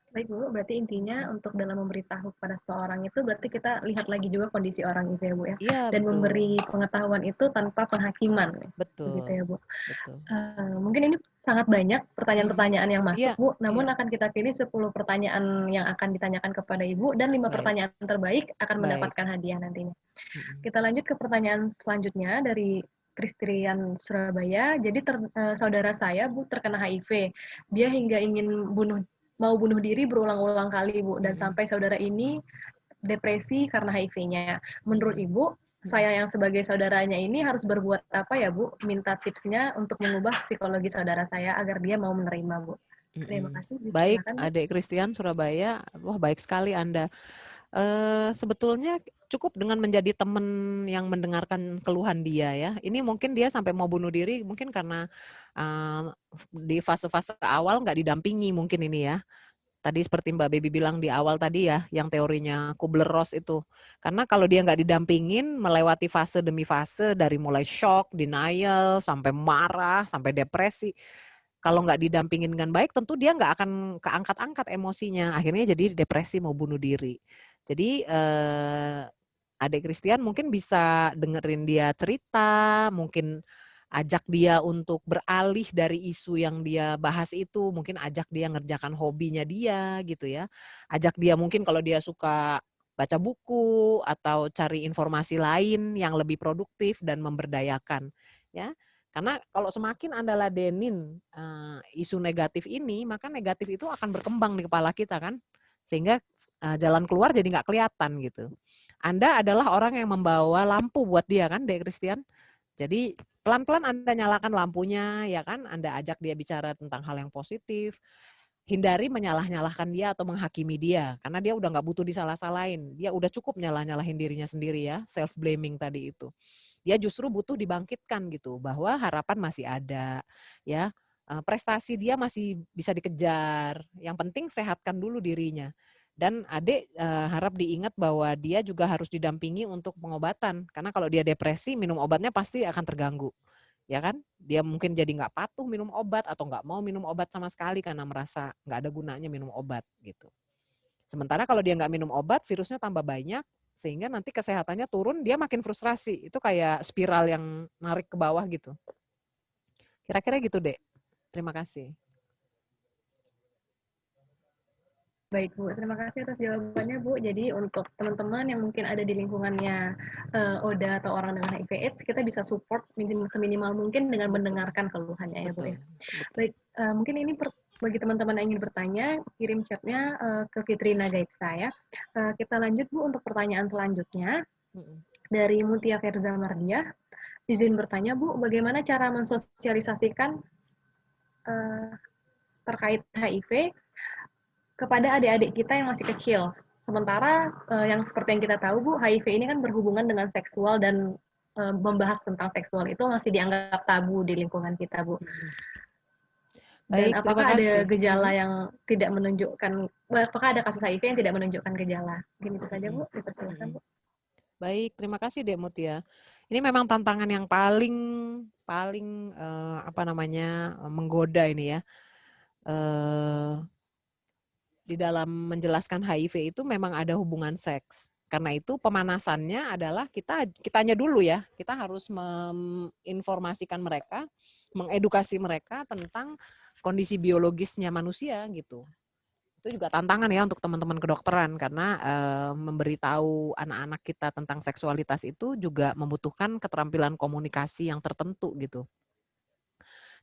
Baik Bu, berarti intinya untuk dalam memberitahu kepada seseorang itu berarti kita lihat lagi juga kondisi orang itu ya Bu ya. Iya, Dan betul. memberi pengetahuan itu tanpa penghakiman. Betul. Begitu ya Bu. Betul. Mungkin ini sangat banyak pertanyaan-pertanyaan yang masuk Bu, namun akan kita pilih 10 pertanyaan yang akan ditanyakan kepada Ibu dan 5 pertanyaan terbaik akan mendapatkan hadiah nantinya. Kita lanjut ke pertanyaan selanjutnya dari Kristian Surabaya. Jadi saudara saya Bu terkena HIV. Dia hingga ingin mau bunuh diri berulang-ulang kali Bu, dan sampai saudara ini depresi karena HIV-nya. Menurut Ibu, saya yang sebagai saudaranya ini harus berbuat apa ya Bu? Minta tipsnya untuk mengubah psikologi saudara saya agar dia mau menerima Bu. Terima kasih. Baik, Adik Kristian Surabaya, wah baik sekali Anda. Sebetulnya cukup dengan menjadi teman yang mendengarkan keluhan dia ya. Ini mungkin dia sampai mau bunuh diri mungkin karena di fase-fase awal nggak didampingi mungkin ini ya. Tadi seperti Mbak Baby bilang di awal tadi ya, yang teorinya Kubler-Ross itu. Karena kalau dia nggak didampingin, melewati fase demi fase, dari mulai shock, denial, sampai marah, sampai depresi. Kalau nggak didampingin dengan baik, tentu dia nggak akan keangkat-angkat emosinya. Akhirnya jadi depresi, mau bunuh diri. Jadi Adik Kristian mungkin bisa dengerin dia cerita, mungkin ajak dia untuk beralih dari isu yang dia bahas itu, mungkin ajak dia ngerjakan hobinya dia gitu ya. Ajak dia mungkin kalau dia suka baca buku atau cari informasi lain yang lebih produktif dan memberdayakan ya. Karena kalau semakin Anda ladenin isu negatif ini, maka negatif itu akan berkembang di kepala kita kan. Sehingga jalan keluar jadi nggak kelihatan gitu. Anda adalah orang yang membawa lampu buat dia kan, Dek Kristian. Jadi pelan-pelan Anda nyalakan lampunya, ya kan? Anda ajak dia bicara tentang hal yang positif. Hindari menyalah-nyalahkan dia atau menghakimi dia, karena dia udah nggak butuh disalah-salahin. Dia udah cukup nyalah-nyalahin dirinya sendiri ya, self-blaming tadi itu. Dia justru butuh dibangkitkan gitu, bahwa harapan masih ada, ya. prestasi dia masih bisa dikejar. Yang penting sehatkan dulu dirinya. Dan adik harap diingat bahwa dia juga harus didampingi untuk pengobatan. Karena kalau dia depresi, minum obatnya pasti akan terganggu. Ya kan? Dia mungkin jadi nggak patuh minum obat atau nggak mau minum obat sama sekali karena merasa nggak ada gunanya minum obat gitu. Sementara kalau dia nggak minum obat, virusnya tambah banyak, sehingga nanti kesehatannya turun, dia makin frustrasi. Itu kayak spiral yang narik ke bawah gitu. Kira-kira gitu, Dek. Terima kasih. Baik Bu, terima kasih atas jawabannya Bu. Jadi untuk teman-teman yang mungkin ada di lingkungannya ODA atau orang dengan HIV/AIDS, kita bisa support seminimal mungkin dengan mendengarkan keluhannya ya Bu ya. Baik, mungkin ini bagi teman-teman yang ingin bertanya, kirim chatnya ke Fitrina Gaitsa ya. Kita lanjut Bu untuk pertanyaan selanjutnya dari Mutia Firza Mardiah. Izin bertanya Bu, bagaimana cara mensosialisasikan terkait HIV kepada adik-adik kita yang masih kecil. Sementara yang seperti yang kita tahu Bu, HIV ini kan berhubungan dengan seksual dan membahas tentang seksual itu masih dianggap tabu di lingkungan kita Bu. Dan Baik, apakah ada gejala yang tidak menunjukkan, apakah ada kasus HIV yang tidak menunjukkan gejala? Mungkin itu saja Bu, dipersilakan Bu. Baik, terima kasih Dek Mutia. Ini memang tantangan yang paling menggoda ini ya. Di dalam menjelaskan HIV itu memang ada hubungan seks. Karena itu pemanasannya adalah kitanya dulu ya. Kita harus menginformasikan mereka, mengedukasi mereka tentang kondisi biologisnya manusia gitu. Itu juga tantangan ya untuk teman-teman kedokteran karena memberitahu anak-anak kita tentang seksualitas itu juga membutuhkan keterampilan komunikasi yang tertentu gitu.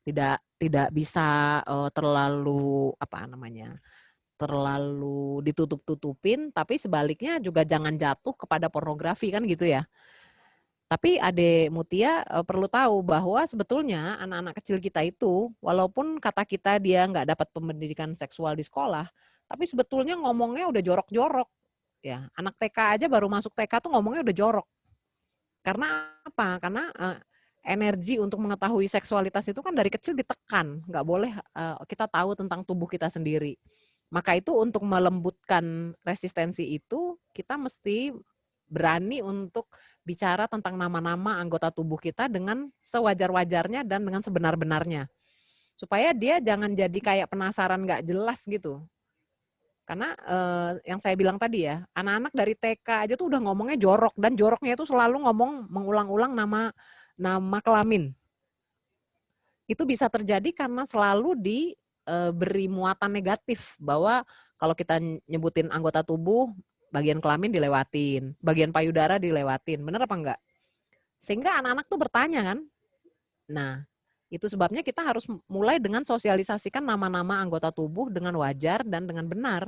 Tidak bisa terlalu ditutup-tutupin, tapi sebaliknya juga jangan jatuh kepada pornografi kan gitu ya. Tapi Ade Mutia perlu tahu bahwa sebetulnya anak-anak kecil kita itu, walaupun kata kita dia nggak dapat pendidikan seksual di sekolah, tapi sebetulnya ngomongnya udah jorok-jorok. Ya, anak TK aja baru masuk TK tuh ngomongnya udah jorok. Karena apa? Karena energi untuk mengetahui seksualitas itu kan dari kecil ditekan, nggak boleh kita tahu tentang tubuh kita sendiri. Maka itu untuk melembutkan resistensi itu, kita mesti berani untuk bicara tentang nama-nama anggota tubuh kita dengan sewajar-wajarnya dan dengan sebenar-benarnya. Supaya dia jangan jadi kayak penasaran gak jelas gitu. Karena yang saya bilang tadi ya, anak-anak dari TK aja tuh udah ngomongnya jorok. Dan joroknya itu selalu ngomong mengulang-ulang nama kelamin. Itu bisa terjadi karena selalu beri muatan negatif bahwa kalau kita nyebutin anggota tubuh, bagian kelamin dilewatin, bagian payudara dilewatin, bener apa enggak? Sehingga anak-anak tuh bertanya kan. Nah, itu sebabnya kita harus mulai dengan sosialisasikan nama-nama anggota tubuh dengan wajar dan dengan benar.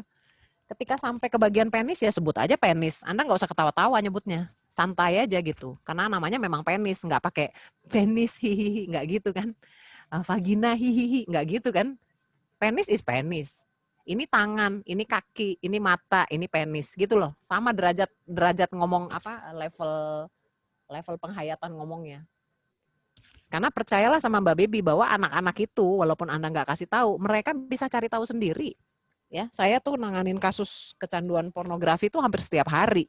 Ketika sampai ke bagian penis ya sebut aja penis. Anda nggak usah ketawa-tawa nyebutnya, santai aja gitu. Karena namanya memang penis, nggak pakai penis hihihi, nggak gitu kan. Vagina hihihi, nggak gitu kan. Penis is penis. Ini tangan, ini kaki, ini mata, ini penis gitu loh. Sama derajat ngomong level penghayatan ngomongnya. Karena percayalah sama Mbak Baby bahwa anak-anak itu walaupun Anda nggak kasih tahu, mereka bisa cari tahu sendiri. Ya, saya tuh nanganin kasus kecanduan pornografi itu hampir setiap hari.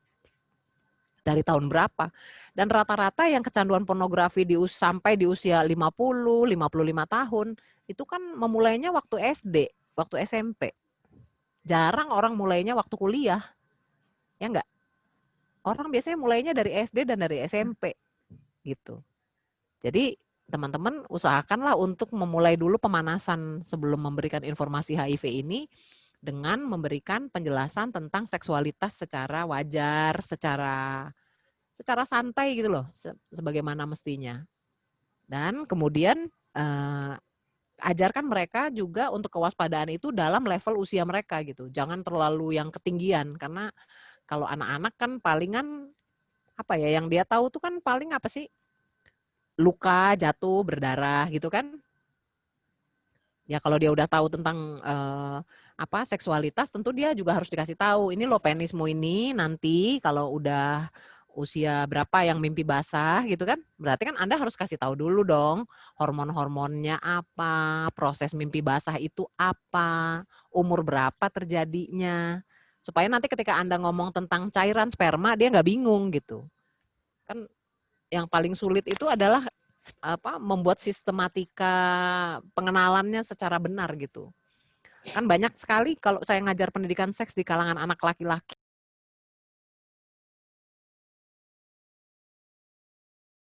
Dari tahun berapa. Dan rata-rata yang kecanduan pornografi sampai di usia 50, 55 tahun, itu kan memulainya waktu SD, waktu SMP. Jarang orang mulainya waktu kuliah. Ya enggak? Orang biasanya mulainya dari SD dan dari SMP. Gitu. Jadi teman-teman usahakanlah untuk memulai dulu pemanasan sebelum memberikan informasi HIV ini dengan memberikan penjelasan tentang seksualitas secara wajar, secara santai gitu loh, sebagaimana mestinya. Dan kemudian ajarkan mereka juga untuk kewaspadaan itu dalam level usia mereka gitu. Jangan terlalu yang ketinggian karena kalau anak-anak kan palingan apa ya yang dia tahu tuh kan paling apa sih? Luka, jatuh, berdarah gitu kan. Ya kalau dia udah tahu tentang seksualitas tentu dia juga harus dikasih tahu ini loh penismu ini nanti kalau udah usia berapa yang mimpi basah gitu kan. Berarti kan Anda harus kasih tahu dulu dong hormon-hormonnya apa, proses mimpi basah itu apa, umur berapa terjadinya. Supaya nanti ketika Anda ngomong tentang cairan sperma dia nggak bingung gitu. Kan yang paling sulit itu adalah membuat sistematika pengenalannya secara benar gitu. Kan banyak sekali kalau saya ngajar pendidikan seks di kalangan anak laki-laki